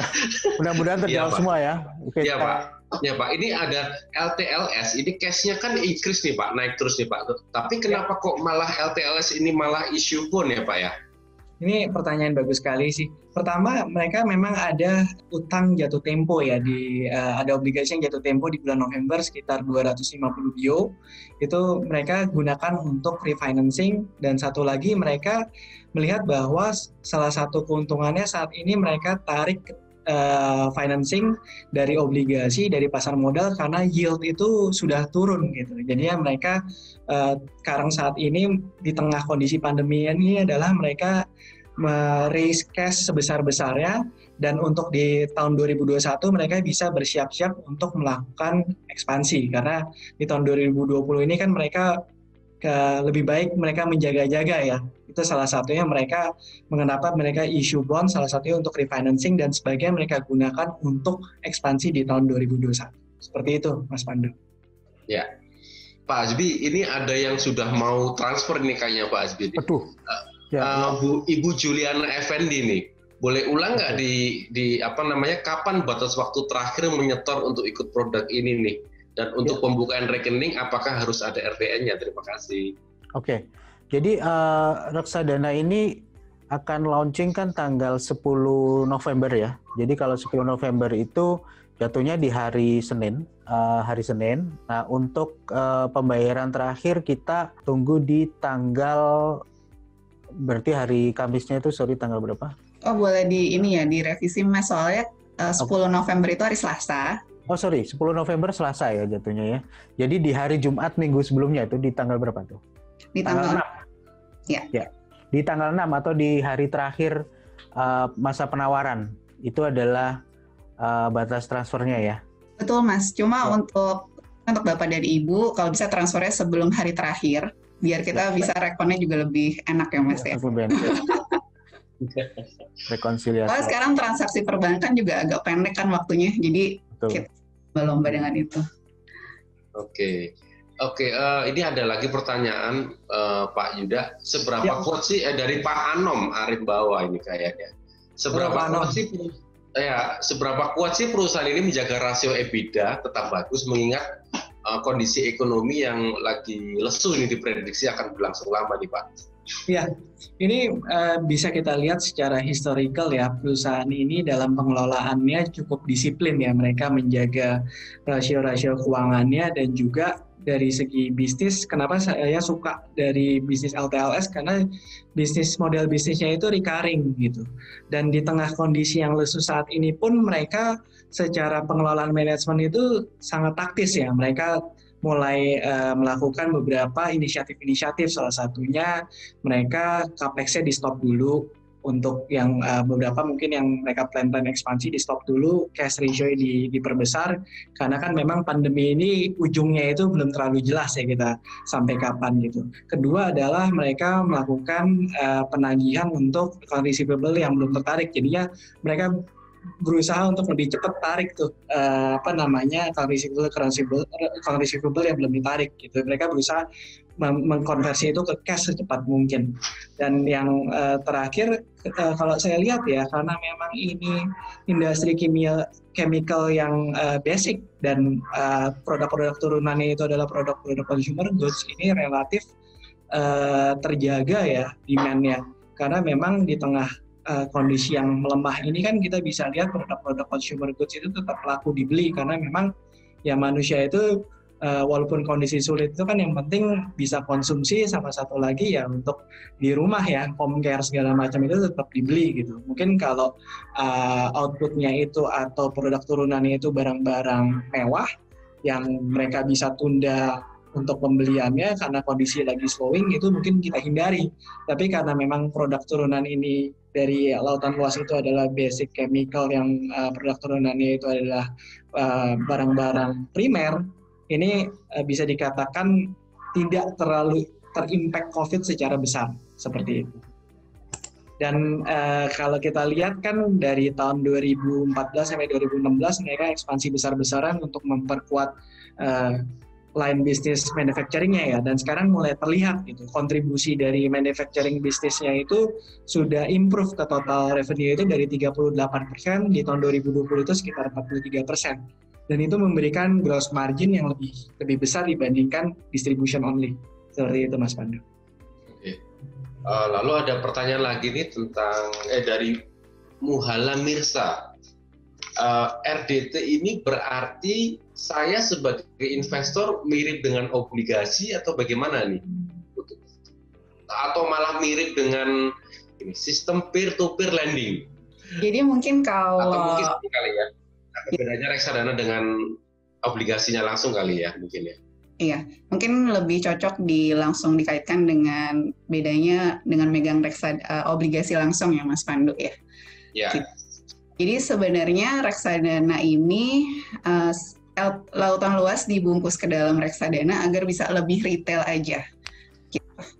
Mudah-mudahan terjawab semua ya. Oke. Iya Pak. Ya Pak, ini ada LTLS, ini cash-nya kan increase nih Pak, naik terus nih Pak. Tapi kenapa kok malah LTLS ini malah issue pun ya Pak ya? Ini pertanyaan bagus sekali sih. Pertama, mereka memang ada utang jatuh tempo ya, ada obligasi yang jatuh tempo di bulan November sekitar 250 bio. Itu mereka gunakan untuk refinancing, dan satu lagi mereka melihat bahwa salah satu keuntungannya saat ini mereka tarik financing dari obligasi dari pasar modal karena yield itu sudah turun gitu. Jadi ya mereka sekarang saat ini di tengah kondisi pandemi ini adalah mereka raise cash sebesar-besarnya, dan untuk di tahun 2021 mereka bisa bersiap-siap untuk melakukan ekspansi karena di tahun 2020 ini kan mereka lebih baik mereka menjaga-jaga ya. Itu salah satunya mengapa mereka issue bond, salah satunya untuk refinancing dan sebagian mereka gunakan untuk ekspansi di tahun 2021. Seperti itu Mas Pandu. Ya. Pak Azbi, ini ada yang sudah mau transfer nih kayaknya Pak Azbi. Aduh. Ibu Juliana Effendi nih. Boleh ulang nggak kapan batas waktu terakhir menyetor untuk ikut produk ini nih? Dan untuk pembukaan rekening, apakah harus ada RDN-nya? Terima kasih. Oke, jadi reksadana ini akan launching kan tanggal 10 November ya. Jadi kalau 10 November itu jatuhnya di hari Senin. Nah, untuk pembayaran terakhir kita tunggu di tanggal, berarti hari Kamisnya itu, tanggal berapa? Oh, boleh direvisi Mas, soalnya 10 November itu hari Selasa. 10 November Selasa ya jatuhnya ya. Jadi di hari Jumat minggu sebelumnya itu di tanggal berapa tuh? Di tanggal 6. Ya. Di tanggal 6 atau di hari terakhir masa penawaran. Itu adalah batas transfernya ya. Betul Mas, cuma untuk Bapak dan Ibu kalau bisa transfernya sebelum hari terakhir biar kita bisa rekonnya juga lebih enak ya Mas ya. Rekonsiliasi. Kalau sekarang transaksi perbankan juga agak pendek kan waktunya, jadi kita berlomba dengan itu. Oke, ini ada lagi pertanyaan Pak Yuda. Seberapa kuat sih dari Pak Anom Arif Bawa ini kayaknya? Seberapa kuat sih ya seberapa kuat sih perusahaan ini menjaga rasio EBITDA tetap bagus mengingat kondisi ekonomi yang lagi lesu ini diprediksi akan berlangsung lama nih Pak. Ya, ini bisa kita lihat secara historical ya, perusahaan ini dalam pengelolaannya cukup disiplin ya, mereka menjaga rasio-rasio keuangannya dan juga dari segi bisnis. Kenapa saya suka dari bisnis LTLS? Karena model bisnisnya itu recurring gitu. Dan di tengah kondisi yang lesu saat ini pun mereka secara pengelolaan manajemen itu sangat taktis ya, mereka mulai melakukan beberapa inisiatif-inisiatif, salah satunya mereka capex-nya di stop dulu untuk yang beberapa mungkin yang mereka plan-plan ekspansi di stop dulu, cash ratio diperbesar karena kan memang pandemi ini ujungnya itu belum terlalu jelas ya kita sampai kapan gitu. Kedua adalah mereka melakukan penagihan untuk account receivable yang belum tertarik, jadinya mereka berusaha untuk lebih cepat tarik tuh account receivable yang belum ditarik gitu. Mereka berusaha mengkonversi itu ke cash secepat mungkin. Dan yang terakhir kalau saya lihat ya, karena memang ini industri chemical yang basic dan produk-produk turunannya itu adalah produk-produk consumer goods, ini relatif terjaga ya demand-nya. Karena memang di tengah kondisi yang melemah ini kan kita bisa lihat produk-produk consumer goods itu tetap laku dibeli karena memang ya manusia itu walaupun kondisi sulit itu kan yang penting bisa konsumsi, sama satu lagi ya untuk di rumah ya home care segala macam itu tetap dibeli gitu. Mungkin kalau outputnya itu atau produk turunannya itu barang-barang mewah yang mereka bisa tunda untuk pembeliannya karena kondisi lagi slowing, itu mungkin kita hindari. Tapi karena memang produk turunan ini dari lautan luas itu adalah basic chemical yang produk turunannya itu adalah barang-barang primer, ini bisa dikatakan tidak terlalu terimpact COVID secara besar seperti itu. Dan kalau kita lihat kan dari tahun 2014 sampai 2016 mereka ekspansi besar-besaran untuk memperkuat line bisnis manufacturing-nya ya, dan sekarang mulai terlihat gitu kontribusi dari manufacturing bisnisnya itu sudah improve ke total revenue itu dari 38% di tahun 2020 itu sekitar 43%, dan itu memberikan gross margin yang lebih besar dibandingkan distribution only. Seperti itu Mas Pandu. Oke. Lalu ada pertanyaan lagi nih tentang dari Muhala Mirsa. RDT ini berarti saya sebagai investor mirip dengan obligasi atau bagaimana nih? Atau malah mirip dengan sistem peer-to-peer lending? Jadi mungkin kalau... Atau mungkin kali ya, bedanya reksadana dengan obligasinya langsung kali ya mungkin ya? Iya, mungkin lebih cocok langsung dikaitkan dengan bedanya dengan megang obligasi langsung ya Mas Pandu ya? Ya. Jadi sebenarnya reksadana ini lautan luas dibungkus ke dalam reksadana agar bisa lebih retail aja.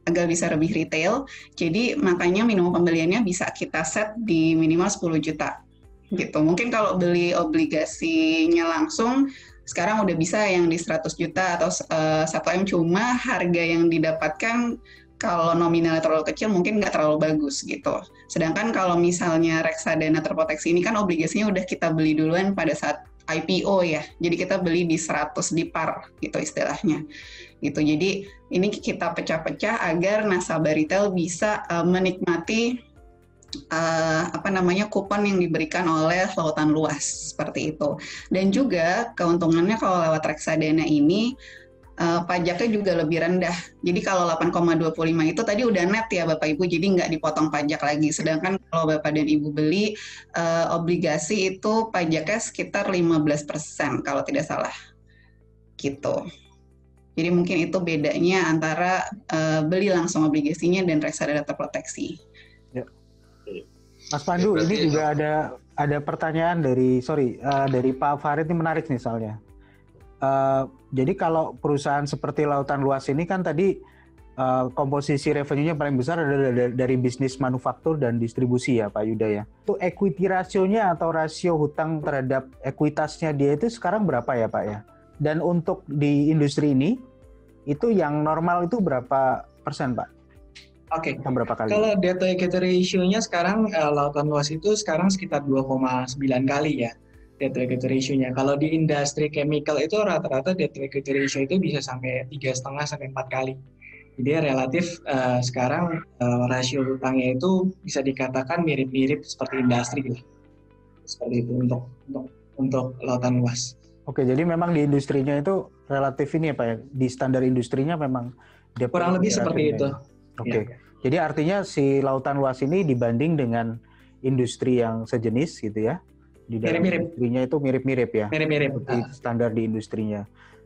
Agar bisa lebih retail, jadi makanya minimum pembeliannya bisa kita set di minimal 10 juta. Gitu. Mungkin kalau beli obligasinya langsung, sekarang udah bisa yang di 100 juta atau 1M, cuma harga yang didapatkan kalau nominalnya terlalu kecil mungkin nggak terlalu bagus gitu. Sedangkan kalau misalnya reksadana terproteksi ini kan obligasinya udah kita beli duluan pada saat IPO ya. Jadi kita beli di 100 di par gitu istilahnya. Gitu. Jadi ini kita pecah-pecah agar nasabah retail bisa menikmati kupon yang diberikan oleh lautan luas seperti itu. Dan juga keuntungannya kalau lewat reksadana ini pajaknya juga lebih rendah. Jadi kalau 8,25 itu tadi udah net ya Bapak Ibu, jadi nggak dipotong pajak lagi. Sedangkan kalau Bapak dan Ibu beli obligasi itu pajaknya sekitar 15% kalau tidak salah. Gitu. Jadi mungkin itu bedanya antara beli langsung obligasinya dan reksadana terproteksi. Ya. Mas Pandu, ini juga ada pertanyaan dari Pak Farid, ini menarik nih soalnya. Jadi kalau perusahaan seperti lautan luas ini kan tadi komposisi revenue-nya paling besar adalah dari bisnis manufaktur dan distribusi ya Pak Yuda ya. Itu equity rasionya atau rasio hutang terhadap ekuitasnya dia itu sekarang berapa ya Pak ya? Dan untuk di industri ini, itu yang normal itu berapa persen Pak? Oke. Berapa kali? Kalau debt to equity ratio-nya sekarang lautan luas itu sekarang sekitar 2,9 kali ya debt to equity ratio-nya. Kalau di industri chemical itu rata-rata debt to equity ratio itu bisa sampai 3,5 sampai 4 kali. Jadi relatif sekarang rasio utangnya itu bisa dikatakan mirip-mirip seperti industri lah. Seperti itu untuk lautan luas. Oke, jadi memang di industrinya itu relatif ini ya Pak ya, di standar industrinya memang kurang lebih seperti itu. Oke. Ya. Jadi artinya si lautan luas ini dibanding dengan industri yang sejenis gitu ya. Di dalam industrinya itu mirip-mirip ya. Mirip-mirip. Standar di industrinya.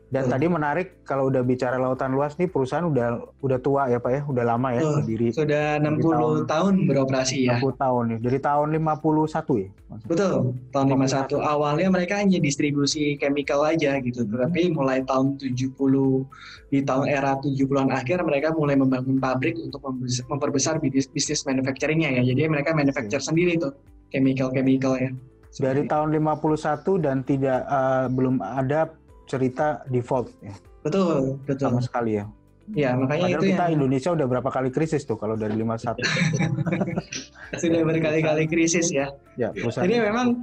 Dan tadi menarik kalau udah bicara lautan luas nih perusahaan udah tua ya Pak ya, udah lama ya berdiri. Sudah 60 tahun beroperasi ya. 60 tahun ya. Dari tahun 51 ya. Betul, tahun 51. Awalnya mereka hanya distribusi chemical aja gitu. Tapi mulai tahun 70 di tahun era 70-an akhir mereka mulai membangun pabrik untuk memperbesar bisnis manufacturing-nya ya. Jadi mereka manufacture sendiri tuh chemical ya. Dari tahun 51 dan belum ada cerita default ya. Betul. Sama sekali ya. Ya, makanya padahal itu kita Indonesia udah berapa kali krisis tuh kalau dari 51. Sudah berkali-kali krisis ya. Ya, jadi memang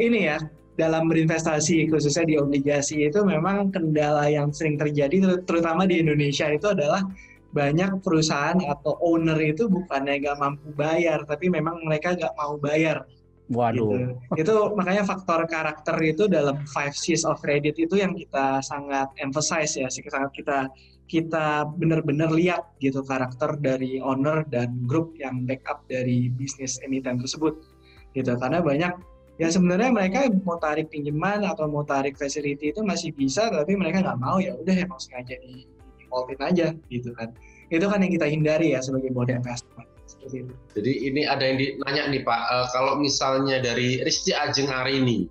ini ya, dalam berinvestasi khususnya di obligasi itu memang kendala yang sering terjadi terutama di Indonesia itu adalah banyak perusahaan atau owner itu bukannya nggak mampu bayar, tapi memang mereka nggak mau bayar. Waduh. Gitu. Itu makanya faktor karakter itu dalam 5 C's of credit itu yang kita sangat emphasize ya, sangat kita benar-benar lihat gitu karakter dari owner dan grup yang backup dari bisnis emiten tersebut gitu. Karena banyak ya sebenarnya mereka mau tarik pinjaman atau mau tarik facility itu masih bisa, tapi mereka nggak mau, ya udah emang sengaja di defaultin aja gitu kan. Itu kan yang kita hindari ya sebagai bond investment. Seperti itu. Jadi ini ada yang nanya nih Pak, kalau misalnya dari Rizky Ajeng Arini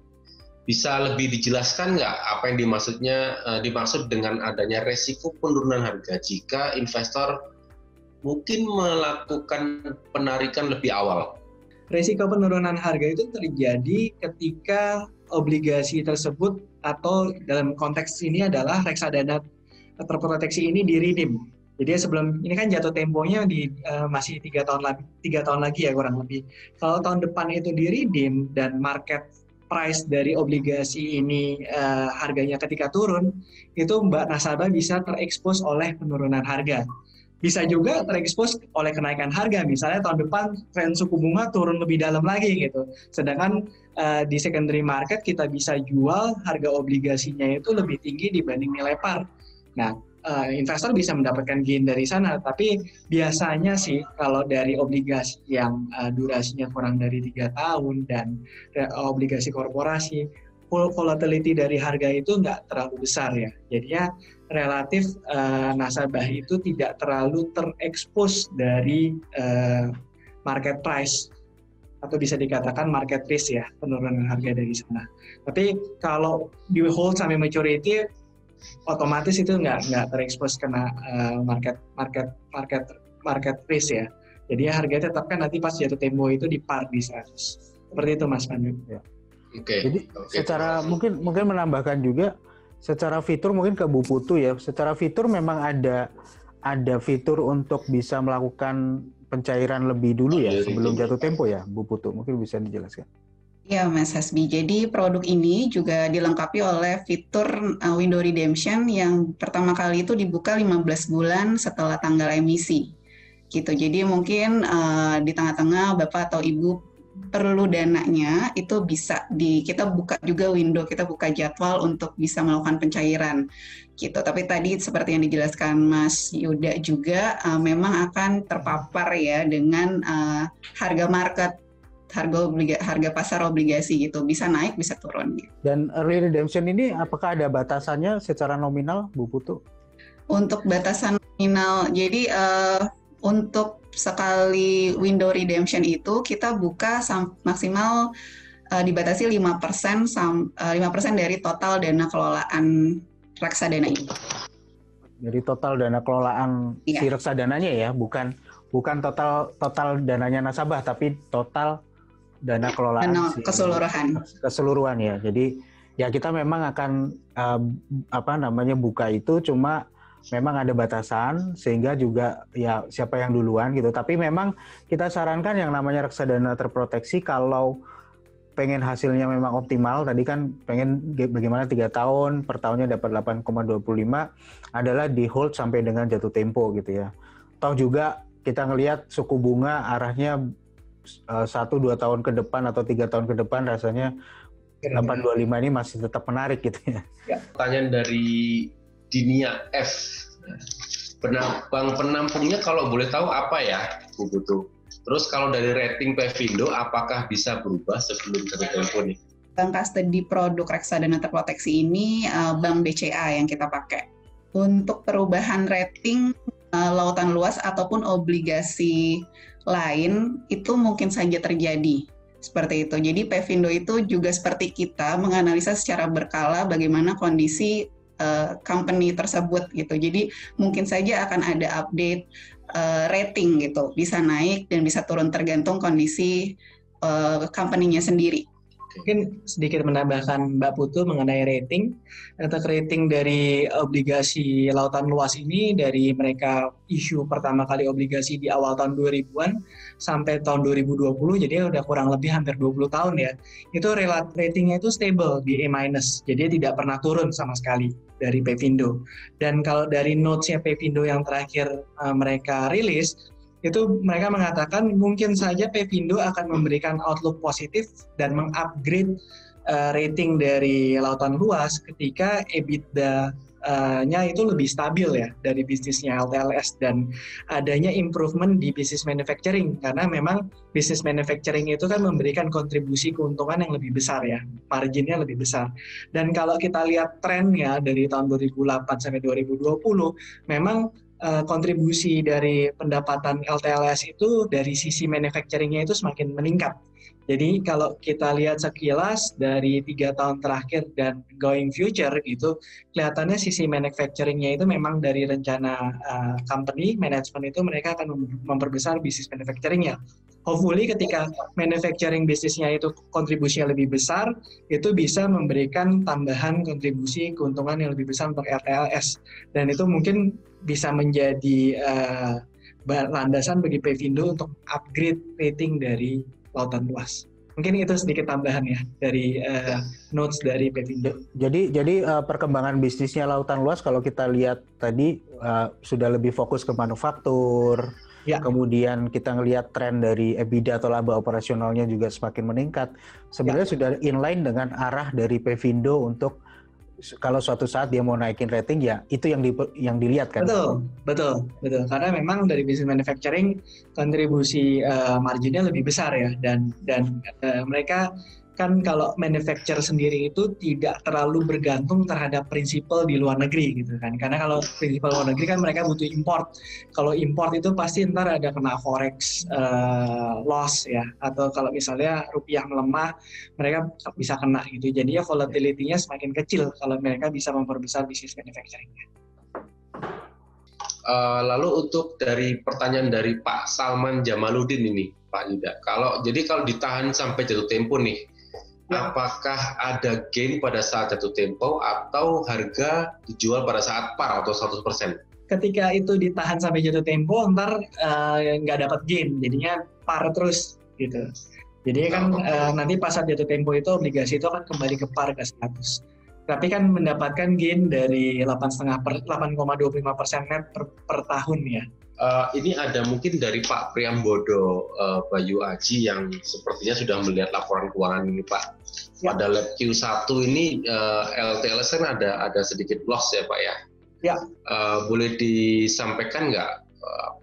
bisa lebih dijelaskan nggak apa yang dimaksud dengan adanya resiko penurunan harga jika investor mungkin melakukan penarikan lebih awal? Resiko penurunan harga itu terjadi ketika obligasi tersebut atau dalam konteks ini adalah reksadana terproteksi ini di-redeem. Jadi sebelum ini kan jatuh temponya masih 3 tahun lagi ya kurang lebih. Kalau tahun depan itu di-redeem dan market price dari obligasi ini harganya ketika turun, itu Mbak nasabah bisa terekspos oleh penurunan harga. Bisa juga terekspos oleh kenaikan harga, misalnya tahun depan tren suku bunga turun lebih dalam lagi gitu. Sedangkan di secondary market kita bisa jual harga obligasinya itu lebih tinggi dibanding nilai par. Nah, investor bisa mendapatkan gain dari sana, tapi biasanya sih kalau dari obligasi yang durasinya kurang dari 3 tahun dan obligasi korporasi, volatility dari harga itu nggak terlalu besar ya. Jadinya relatif nasabah itu tidak terlalu terekspos dari market price atau bisa dikatakan market risk ya, penurunan harga dari sana. Tapi kalau di hold sampai maturity, otomatis itu nggak terekspos kena market risk ya. Jadi harganya tetap kan nanti pas jatuh tempo itu di par di 100. Seperti itu Mas Pandu. Ya. Jadi secara mungkin menambahkan juga secara fitur mungkin ke Bu Putu ya. Secara fitur memang ada fitur untuk bisa melakukan pencairan lebih dulu ya sebelum jatuh tempo ya, Bu Putu. Mungkin bisa dijelaskan. Ya Mas Hasbi, jadi produk ini juga dilengkapi oleh fitur window redemption yang pertama kali itu dibuka 15 bulan setelah tanggal emisi. Gitu. Jadi mungkin di tengah-tengah Bapak atau Ibu perlu dananya, itu bisa kita buka juga window, kita buka jadwal untuk bisa melakukan pencairan. Gitu. Tapi tadi seperti yang dijelaskan Mas Yuda juga memang akan terpapar ya dengan harga market, harga pasar obligasi gitu, bisa naik bisa turun gitu. Dan early redemption ini apakah ada batasannya secara nominal Bu Putu? Untuk batasan nominal, jadi untuk sekali window redemption itu kita buka maksimal dibatasi 5% dari total dana kelolaan reksadana itu. Dari total dana kelolaan si reksadananya ya, bukan total dananya nasabah, tapi total dana kelolaan keseluruhan ya. Jadi ya kita memang akan buka itu cuma memang ada batasan sehingga juga ya siapa yang duluan gitu. Tapi memang kita sarankan yang namanya reksadana terproteksi kalau pengen hasilnya memang optimal, tadi kan pengen bagaimana 3 tahun, per tahunnya dapat 8,25, adalah di hold sampai dengan jatuh tempo gitu ya. Toh juga kita ngelihat suku bunga arahnya 1-2 tahun ke depan atau 3 tahun ke depan rasanya 825 ini masih tetap menarik gitu ya. Pertanyaan dari Dinia F. Bank penampungnya kalau boleh tahu apa ya, Bu Putu? Terus kalau dari rating Pevindo, apakah bisa berubah sebelum jatuh tempo nih? Bank custody produk reksadana terproteksi ini Bank BCA yang kita pakai. Untuk perubahan rating lautan luas ataupun obligasi lain itu mungkin saja terjadi. Seperti itu. Jadi Pevindo itu juga seperti kita menganalisa secara berkala bagaimana kondisi company tersebut gitu. Jadi mungkin saja akan ada update rating gitu, bisa naik dan bisa turun tergantung kondisi company-nya sendiri. Mungkin sedikit menambahkan Mbak Putu mengenai rating. Untuk rating dari obligasi lautan luas ini dari mereka isu pertama kali obligasi di awal tahun 2000-an sampai tahun 2020, jadi udah kurang lebih hampir 20 tahun ya. Itu ratingnya itu stable di A-, jadi tidak pernah turun sama sekali dari Pevindo. Dan kalau dari notes-nya Pevindo yang terakhir mereka rilis, itu mereka mengatakan mungkin saja Pevindo akan memberikan outlook positif dan mengupgrade rating dari lautan luas ketika EBITDA-nya itu lebih stabil ya dari bisnisnya LTLS dan adanya improvement di bisnis manufacturing, karena memang bisnis manufacturing itu kan memberikan kontribusi keuntungan yang lebih besar ya, marginnya lebih besar. Dan kalau kita lihat trennya dari tahun 2008 sampai 2020 memang kontribusi dari pendapatan LTLS itu dari sisi manufacturing-nya itu semakin meningkat. Jadi kalau kita lihat sekilas dari 3 tahun terakhir dan going future gitu, kelihatannya sisi manufacturing-nya itu memang dari rencana company, management itu mereka akan memperbesar bisnis manufacturing-nya. Hopefully ketika manufacturing bisnisnya itu kontribusinya lebih besar, itu bisa memberikan tambahan kontribusi keuntungan yang lebih besar untuk LTLS. Dan itu mungkin bisa menjadi landasan bagi Pevindo untuk upgrade rating dari lautan luas. Mungkin itu sedikit tambahan ya dari notes dari Pevindo. Jadi perkembangan bisnisnya lautan luas kalau kita lihat tadi sudah lebih fokus ke manufaktur. Ya. Kemudian kita ngelihat tren dari EBITDA atau laba operasionalnya juga semakin meningkat. Sebenarnya sudah inline dengan arah dari Pevindo untuk kalau suatu saat dia mau naikin rating ya itu yang dilihat kan. Betul. Karena memang dari bisnis manufacturing kontribusi marginnya lebih besar ya dan mereka kan kalau manufacture sendiri itu tidak terlalu bergantung terhadap prinsipal di luar negeri gitu kan. Karena kalau prinsipal luar negeri kan mereka butuh import. Kalau import itu pasti ntar ada kena forex loss ya. Atau kalau misalnya rupiah melemah, mereka bisa kena gitu. Jadi ya volatility-nya semakin kecil kalau mereka bisa memperbesar bisnis manufacturing-nya. Lalu untuk dari pertanyaan dari Pak Salman Jamaluddin ini, Pak Yuda. Kalau ditahan sampai jatuh tempo nih, apakah ada gain pada saat jatuh tempo atau harga dijual pada saat par atau 100%? Ketika itu ditahan sampai jatuh tempo, ntar nggak dapat gain, jadinya par terus gitu. Jadi kan nanti pas saat jatuh tempo itu obligasi itu akan kembali ke par ke 100. Tapi kan mendapatkan gain dari 8,25% net per tahun ya. Ini ada mungkin dari Pak Priambodo Bayu Aji yang sepertinya sudah melihat laporan keuangan ini Pak. Pada lab Q1 ini LTLS kan ada sedikit loss ya Pak ya. Ya. Boleh disampaikan nggak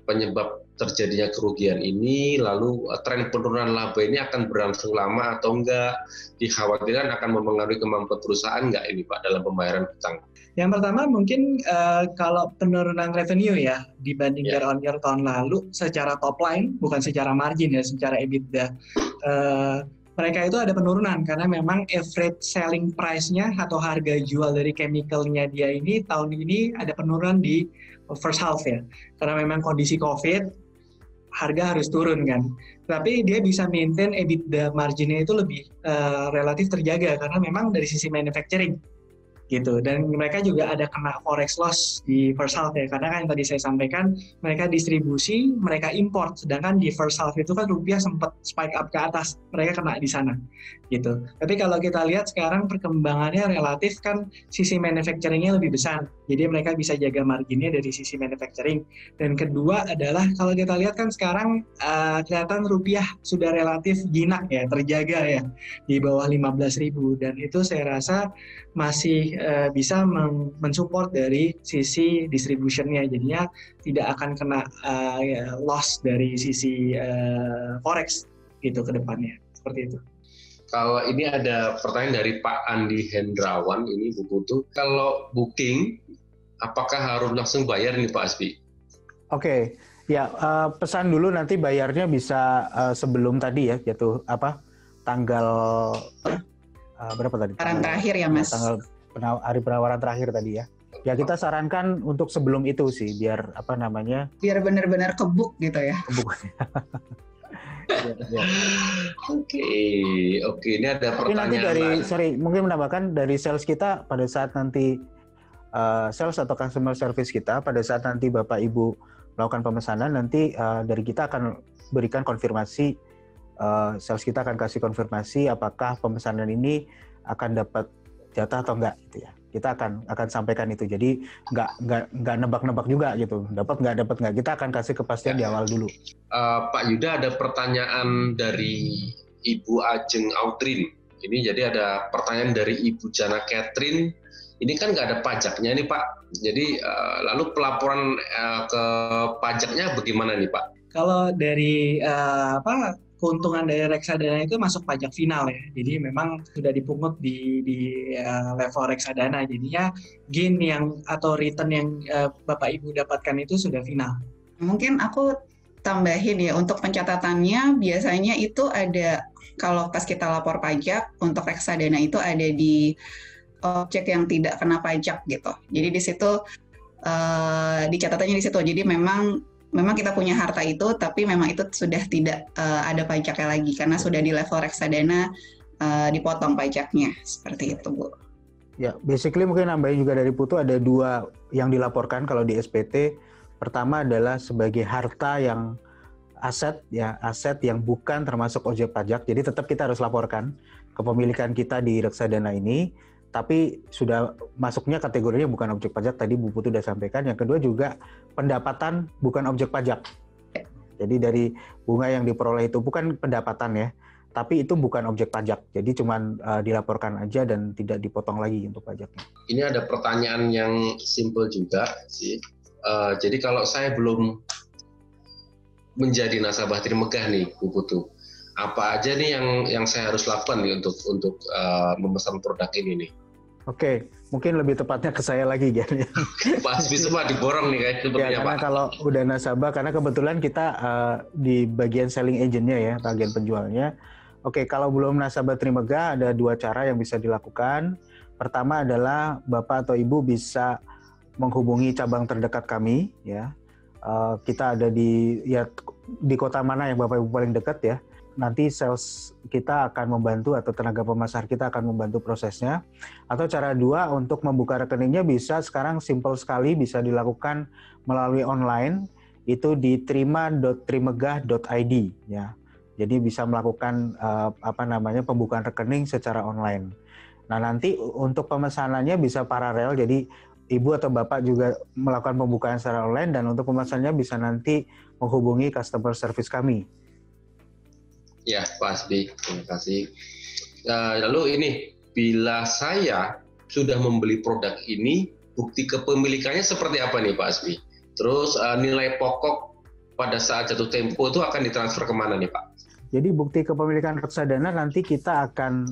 penyebab terjadinya kerugian ini, lalu tren penurunan laba ini akan berlangsung lama atau enggak, dikhawatirkan akan mempengaruhi kemampuan perusahaan nggak ini Pak dalam pembayaran hutang? Yang pertama mungkin kalau penurunan revenue ya dibanding year on year tahun lalu secara top line, bukan secara margin ya, secara EBITDA, mereka itu ada penurunan karena memang average selling price-nya atau harga jual dari chemical-nya dia ini tahun ini ada penurunan di first half ya, karena memang kondisi COVID, harga harus turun kan. Tapi dia bisa maintain EBITDA marginnya itu lebih relatif terjaga karena memang dari sisi manufacturing gitu. Dan mereka juga ada kena forex loss di first half ya, karena kan yang tadi saya sampaikan mereka distribusi, mereka import, sedangkan di first half itu kan rupiah sempat spike up ke atas, mereka kena di sana gitu. Tapi kalau kita lihat sekarang perkembangannya relatif kan sisi manufacturing-nya lebih besar, jadi mereka bisa jaga marginnya dari sisi manufacturing. Dan kedua adalah kalau kita lihat kan sekarang kelihatan rupiah sudah relatif jinak ya, terjaga ya di bawah 15.000, dan itu saya rasa masih bisa mensupport dari sisi distributionnya, jadinya tidak akan kena loss dari sisi forex gitu ke depannya, seperti itu. Kalau ini ada pertanyaan dari Pak Andi Hendrawan, ini Bu Putu, kalau booking apakah harus langsung bayar nih Pak Asbi? Oke, ya pesan dulu nanti bayarnya bisa sebelum tadi ya, jatuh tanggal berapa tadi? Penawaran terakhir ya Mas. Tanggal hari penawaran terakhir tadi ya. Ya kita sarankan untuk sebelum itu sih, biar biar benar-benar kebuk gitu ya. Kebuk. Ya. Oke, ini ada pertanyaan. Tapi nanti mungkin menambahkan dari sales kita pada saat nanti sales atau customer service kita pada saat nanti Bapak Ibu melakukan pemesanan, nanti dari kita akan berikan konfirmasi, sales kita akan kasih konfirmasi apakah pemesanan ini akan dapat jatah atau enggak gitu ya. Kita akan sampaikan itu. Jadi nggak nebak-nebak juga gitu. Dapat nggak, kita akan kasih kepastian di awal dulu. Pak Yuda, ada pertanyaan dari Ibu Ajeng Autrin. Ini jadi ada pertanyaan dari Ibu Jana Catherine. Ini kan nggak ada pajaknya nih Pak. Jadi lalu pelaporan ke pajaknya bagaimana nih Pak? Kalau dari keuntungan dari reksadana itu masuk pajak final ya. Jadi memang sudah dipungut di level reksadana. Jadinya gain atau return yang Bapak Ibu dapatkan itu sudah final. Mungkin aku tambahin ya, untuk pencatatannya biasanya itu ada, kalau pas kita lapor pajak untuk reksadana itu ada di objek yang tidak kena pajak gitu. Jadi di situ dicatatannya di situ. Jadi memang kita punya harta itu, tapi memang itu sudah tidak ada pajaknya lagi karena sudah di level reksadana dipotong pajaknya, seperti itu Bu. Ya, basically mungkin nambahin juga dari Putu, ada 2 yang dilaporkan kalau di SPT. Pertama adalah sebagai harta yang aset yang bukan termasuk objek pajak. Jadi tetap kita harus laporkan kepemilikan kita di reksadana ini, tapi sudah masuknya kategorinya bukan objek pajak, tadi Bu Putu sudah sampaikan. Yang kedua juga pendapatan bukan objek pajak. Jadi dari bunga yang diperoleh itu bukan pendapatan ya, tapi itu bukan objek pajak. Jadi cuman dilaporkan aja dan tidak dipotong lagi untuk pajaknya. Ini ada pertanyaan yang simple juga sih. Jadi kalau saya belum menjadi nasabah Trimegah nih Bu Putu, apa aja nih yang saya harus lakukan nih untuk memesan produk ini nih? Oke, mungkin lebih tepatnya ke saya lagi ya. Pas semua diborong nih kayak sepertinya ya, karena Pak. Kalau udah nasabah, karena kebetulan kita di bagian selling agent-nya ya, bagian penjualnya. Oke, kalau belum nasabah Trimegah ada 2 cara yang bisa dilakukan. Pertama adalah Bapak atau Ibu bisa menghubungi cabang terdekat kami ya. Kita ada di kota mana yang Bapak Ibu paling dekat ya. Nanti sales kita akan membantu atau tenaga pemasar kita akan membantu prosesnya. Atau cara 2 untuk membuka rekeningnya bisa sekarang simple sekali, bisa dilakukan melalui online, itu di trima.trimegah.id ya. Jadi bisa melakukan pembukaan rekening secara online. Nah, nanti untuk pemesanannya bisa paralel, jadi Ibu atau Bapak juga melakukan pembukaan secara online, dan untuk pemesanannya bisa nanti menghubungi customer service kami. Ya, Pak Asbi, terima kasih. Lalu ini, bila saya sudah membeli produk ini, bukti kepemilikannya seperti apa nih Pak Asbi? Terus nilai pokok pada saat jatuh tempo itu akan ditransfer kemana nih Pak? Jadi bukti kepemilikan reksadana nanti kita akan,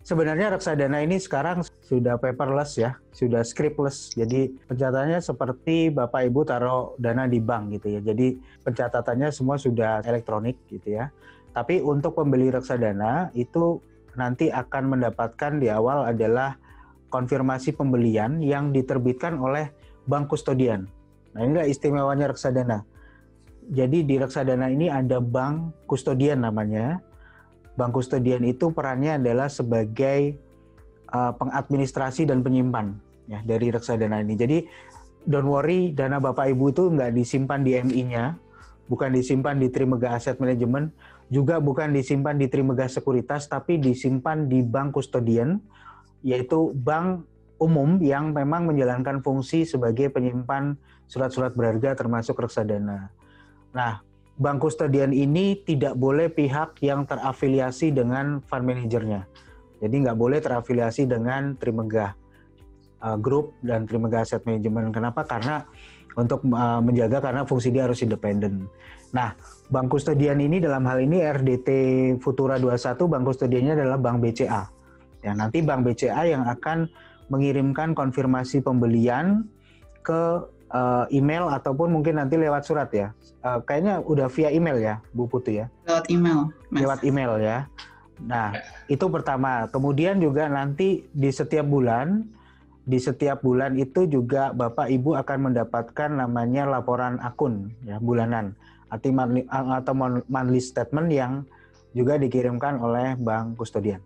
sebenarnya reksadana ini sekarang sudah paperless ya, sudah scriptless. Jadi pencatatannya seperti Bapak Ibu taruh dana di bank gitu ya. Jadi pencatatannya semua sudah elektronik gitu ya. Tapi untuk pembeli reksadana itu nanti akan mendapatkan di awal adalah konfirmasi pembelian yang diterbitkan oleh bank kustodian. Nah, inilah istimewanya reksadana. Jadi di reksadana ini ada bank kustodian namanya. Bank kustodian itu perannya adalah sebagai pengadministrasi dan penyimpan ya dari reksadana ini. Jadi don't worry, dana Bapak Ibu itu nggak disimpan di MI-nya, bukan disimpan di Trimegah Asset Management, juga bukan disimpan di Trimegah Sekuritas, tapi disimpan di bank kustodian, yaitu bank umum yang memang menjalankan fungsi sebagai penyimpan surat-surat berharga termasuk reksadana. Nah, bank kustodian ini tidak boleh pihak yang terafiliasi dengan fund manajernya. Jadi nggak boleh terafiliasi dengan Trimegah Group dan Trimegah Asset Management. Kenapa? Karena untuk menjaga, karena fungsi dia harus independen. Nah, bank kustodian ini dalam hal ini RDT Futura 21, bank kustodiannya adalah Bank BCA. Ya, nanti Bank BCA yang akan mengirimkan konfirmasi pembelian ke email ataupun mungkin nanti lewat surat ya. Kayaknya udah via email ya, Bu Putu ya? Lewat email, Mas. Lewat email ya. Nah, itu pertama. Kemudian juga nanti di setiap bulan itu juga Bapak Ibu akan mendapatkan namanya laporan akun ya, bulanan atau monthly statement yang juga dikirimkan oleh bank kustodian.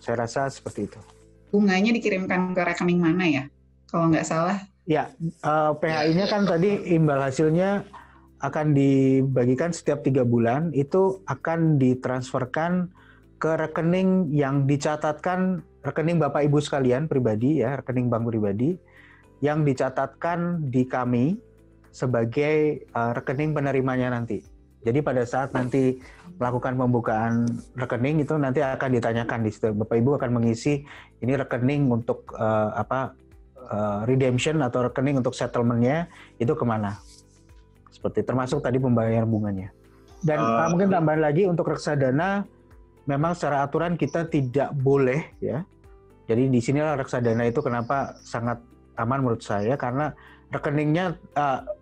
Saya rasa seperti itu. Bunganya dikirimkan ke rekening mana ya? Kalau nggak salah. Ya, PHI-nya kan tadi imbal hasilnya akan dibagikan setiap 3 bulan, itu akan ditransferkan ke rekening yang dicatatkan, rekening Bapak Ibu sekalian pribadi ya, rekening bank pribadi yang dicatatkan di kami sebagai rekening penerimanya nanti. Jadi pada saat nanti melakukan pembukaan rekening itu nanti akan ditanyakan di situ, Bapak Ibu akan mengisi ini rekening untuk redemption atau rekening untuk settlement-nya itu kemana. Seperti termasuk tadi pembayaran bunganya. Dan mungkin tambahan lagi untuk reksadana, memang secara aturan kita tidak boleh ya. Jadi di sinilah reksadana itu kenapa sangat aman menurut saya, karena rekeningnya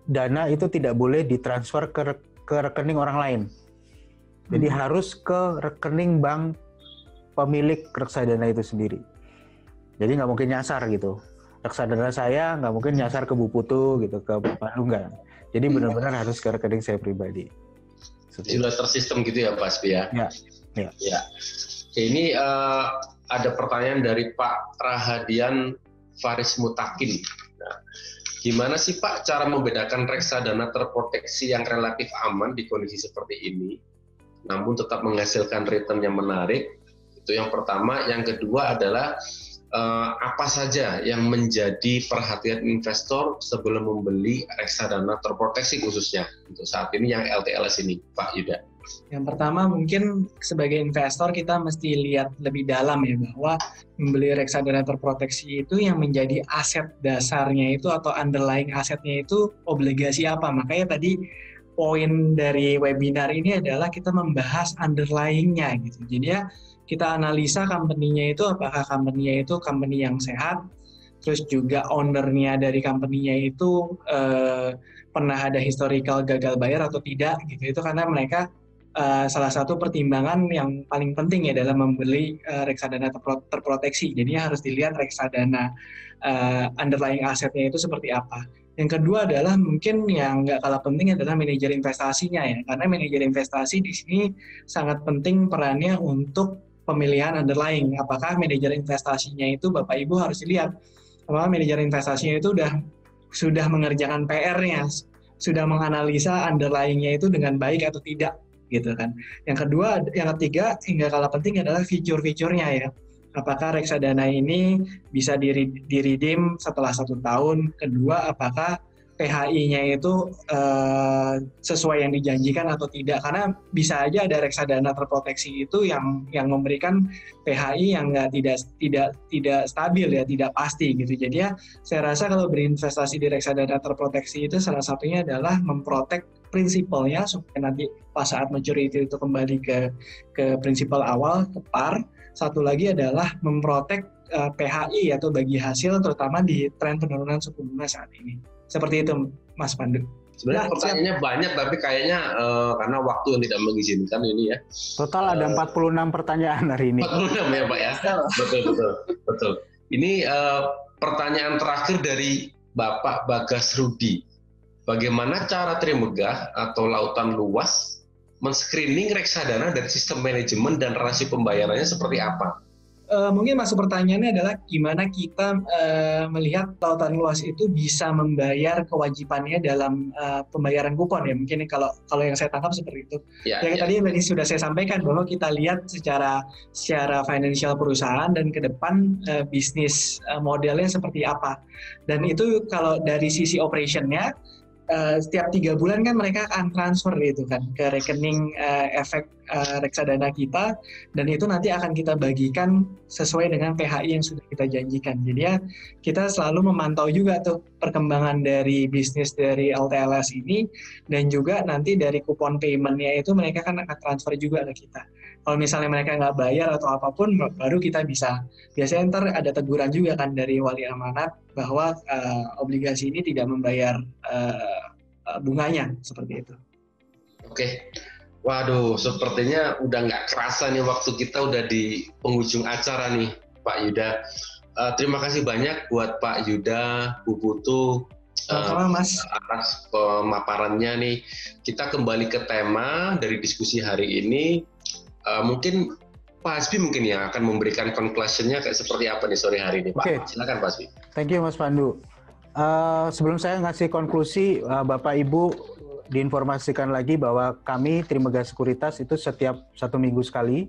dana itu tidak boleh ditransfer ke rekening orang lain. Jadi harus ke rekening bank pemilik reksadana itu sendiri. Jadi nggak mungkin nyasar gitu. Reksadana saya nggak mungkin nyasar ke Bu Putu gitu, ke Pak Lungga. Jadi benar-benar harus ke rekening saya pribadi. Sudah tersistem gitu ya Pak Asbi ya? Ya. Ini ada pertanyaan dari Pak Rahadian Faris Mutakin. Nah, gimana sih Pak cara membedakan reksadana terproteksi yang relatif aman di kondisi seperti ini, namun tetap menghasilkan return yang menarik? Itu yang pertama. Yang kedua adalah apa saja yang menjadi perhatian investor sebelum membeli reksadana terproteksi khususnya untuk saat ini yang LTLS ini, Pak Yuda? Yang pertama mungkin sebagai investor kita mesti lihat lebih dalam ya, bahwa membeli reksadana terproteksi itu yang menjadi aset dasarnya itu atau underlying asetnya itu obligasi apa. Makanya tadi poin dari webinar ini adalah kita membahas underlying-nya gitu. Jadi ya kita analisa company-nya itu apakah company-nya itu company yang sehat, terus juga owner-nya dari company-nya itu pernah ada historical gagal bayar atau tidak gitu. Itu karena mereka salah satu pertimbangan yang paling penting ya dalam membeli reksadana terproteksi. Jadi harus dilihat reksadana underlying asetnya itu seperti apa. Yang kedua adalah mungkin yang nggak kalah penting adalah manajer investasinya ya, karena manajer investasi di sini sangat penting perannya untuk pemilihan underlying. Apakah manajer investasinya itu Bapak Ibu harus lihat, apakah manajer investasinya itu sudah mengerjakan PR-nya, sudah menganalisa underlying-nya itu dengan baik atau tidak, gitu kan. Yang ketiga, hingga kalah penting adalah fitur-fiturnya ya. Apakah reksadana ini bisa di-redeem setelah 1 tahun? Kedua, apakah PHI-nya itu sesuai yang dijanjikan atau tidak? Karena bisa aja ada reksadana terproteksi itu yang memberikan PHI yang tidak stabil ya, tidak pasti gitu. Jadi ya, saya rasa kalau berinvestasi di reksadana terproteksi itu salah satunya adalah memprotek prinsipalnya supaya nanti pas saat maturity itu kembali ke prinsipal awal, ke par. Satu lagi adalah memprotek PHI atau bagi hasil terutama di tren penurunan suku bunga saat ini. Seperti itu Mas Pandu. Sebenarnya pertanyaannya banyak tapi kayaknya karena waktu yang tidak mengizinkan ini ya. Total ada 46 pertanyaan hari ini. 46 ya Pak ya. Betul. Ini pertanyaan terakhir dari Bapak Bagas Rudi. Bagaimana cara Trimegah atau Lautan Luas men-screening reksadana dari sistem manajemen dan rasio pembayarannya seperti apa? Mungkin masuk pertanyaannya adalah gimana kita melihat lautan luas itu bisa membayar kewajibannya dalam pembayaran kupon ya. Mungkin kalau yang saya tangkap seperti itu. Tadi sudah saya sampaikan bahwa kita lihat secara financial perusahaan dan ke depan bisnis modelnya seperti apa. Dan itu kalau dari sisi operationnya, setiap 3 bulan kan mereka akan transfer gitu kan ke rekening efek reksadana kita, dan itu nanti akan kita bagikan sesuai dengan PHI yang sudah kita janjikan. Jadi ya kita selalu memantau juga tuh perkembangan dari bisnis dari LTLS ini, dan juga nanti dari kupon payment-nya itu mereka kan akan transfer juga ke kita. Kalau misalnya mereka nggak bayar atau apapun, baru kita biasanya ntar ada teguran juga kan dari wali amanat bahwa obligasi ini tidak membayar bunganya, seperti itu. Oke. Waduh, sepertinya udah nggak kerasa nih waktu kita udah di penghujung acara nih, Pak Yuda. Terima kasih banyak buat Pak Yuda, Bu Putu, atas pemaparannya nih. Kita kembali ke tema dari diskusi hari ini. Mungkin Pak Hasbi mungkin yang akan memberikan conclusion-nya kayak seperti apa nih sore hari ini, Pak. Okay. Silakan Pak Hasbi. Thank you Mas Pandu. Sebelum saya ngasih konklusi, Bapak Ibu diinformasikan lagi bahwa kami Trimegah Sekuritas itu setiap 1 minggu sekali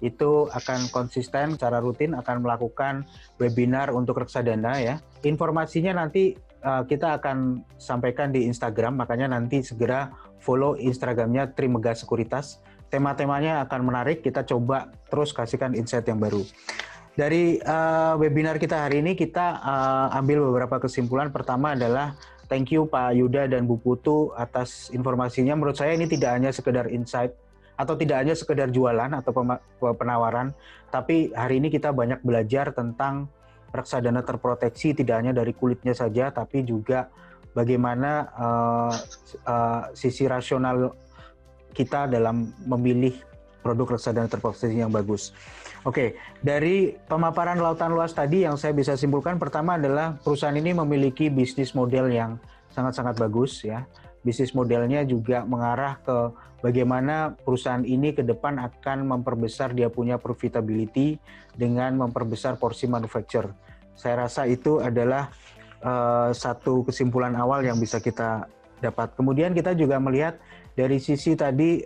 itu akan konsisten secara rutin akan melakukan webinar untuk reksadana ya. Informasinya nanti kita akan sampaikan di Instagram, makanya nanti segera follow Instagramnya Trimegah Sekuritas. Tema-temanya akan menarik, kita coba terus kasihkan insight yang baru. Dari webinar kita hari ini kita ambil beberapa kesimpulan. Pertama adalah thank you Pak Yuda dan Bu Putu atas informasinya. Menurut saya ini tidak hanya sekedar insight atau tidak hanya sekedar jualan atau penawaran, tapi hari ini kita banyak belajar tentang reksadana terproteksi, tidak hanya dari kulitnya saja, tapi juga bagaimana sisi rasional kita dalam memilih produk reksadana terproteksi yang bagus. Oke, dari pemaparan lautan luas tadi yang saya bisa simpulkan, pertama adalah perusahaan ini memiliki bisnis model yang sangat-sangat bagus ya. Bisnis modelnya juga mengarah ke bagaimana perusahaan ini ke depan akan memperbesar dia punya profitability dengan memperbesar porsi manufacture. Saya rasa itu adalah satu kesimpulan awal yang bisa kita dapat. Kemudian kita juga melihat dari sisi tadi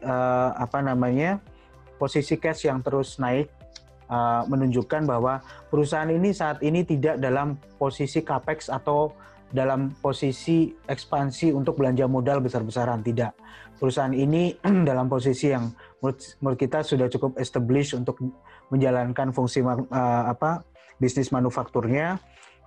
posisi cash yang terus naik menunjukkan bahwa perusahaan ini saat ini tidak dalam posisi capex atau dalam posisi ekspansi untuk belanja modal besar-besaran, tidak. Perusahaan ini dalam posisi yang menurut kita sudah cukup established untuk menjalankan fungsi bisnis manufakturnya,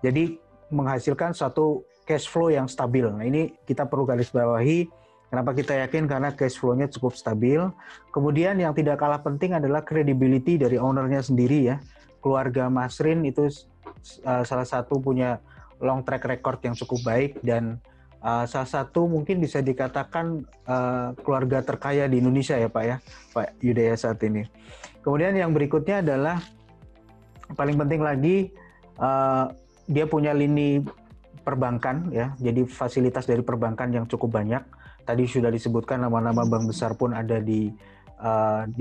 jadi menghasilkan suatu cash flow yang stabil. Nah, ini kita perlu garis bawahi. Kenapa kita yakin? Karena cash flow-nya cukup stabil. Kemudian yang tidak kalah penting adalah credibility dari owner-nya sendiri ya. Keluarga Masrin itu salah satu punya long track record yang cukup baik, dan salah satu mungkin bisa dikatakan keluarga terkaya di Indonesia ya Pak ya, Pak Yuda saat ini. Kemudian yang berikutnya adalah paling penting lagi, dia punya lini perbankan ya. Jadi fasilitas dari perbankan yang cukup banyak. Tadi sudah disebutkan nama-nama bank besar pun ada di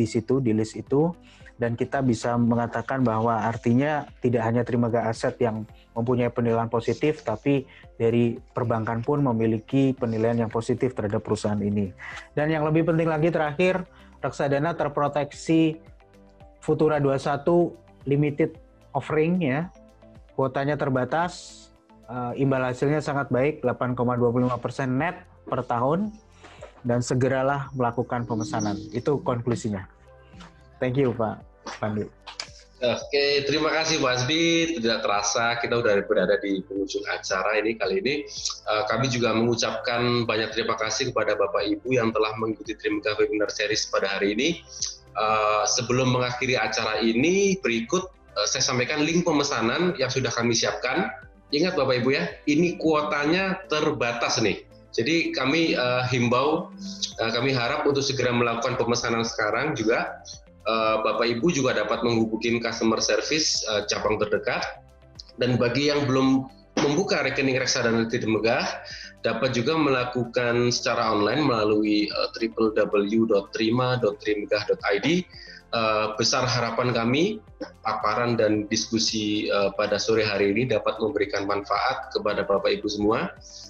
situ, di list itu, dan kita bisa mengatakan bahwa artinya tidak hanya Trimegah Aset yang mempunyai penilaian positif, tapi dari perbankan pun memiliki penilaian yang positif terhadap perusahaan ini. Dan yang lebih penting lagi terakhir, reksadana terproteksi Futura 21 limited offering ya, kuotanya terbatas, imbal hasilnya sangat baik, 8,25% net per tahun, dan segeralah melakukan pemesanan. Itu konklusinya. Thank you Pak Pandu. Oke, terima kasih Pak Hasbi. Tidak terasa kita sudah berada di penghujung acara ini kali ini. Kami juga mengucapkan banyak terima kasih kepada Bapak Ibu yang telah mengikuti Trimegah Webinar Series pada hari ini. Sebelum mengakhiri acara ini, berikut saya sampaikan link pemesanan yang sudah kami siapkan. Ingat Bapak Ibu ya, ini kuotanya terbatas nih. Jadi kami himbau, kami harap untuk segera melakukan pemesanan sekarang juga. Bapak Ibu juga dapat menghubungi customer service cabang terdekat. Dan bagi yang belum membuka rekening reksadana Trimegah, dapat juga melakukan secara online melalui www.trima.trimegah.id besar harapan kami paparan dan diskusi pada sore hari ini dapat memberikan manfaat kepada Bapak Ibu semua.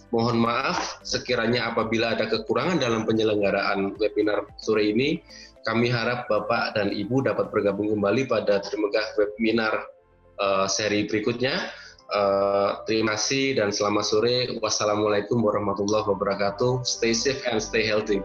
Mohon maaf sekiranya apabila ada kekurangan dalam penyelenggaraan webinar sore ini. Kami harap Bapak dan Ibu dapat bergabung kembali pada Trimegah webinar seri berikutnya. Terima kasih dan selamat sore. Wassalamualaikum warahmatullahi wabarakatuh. Stay safe and stay healthy.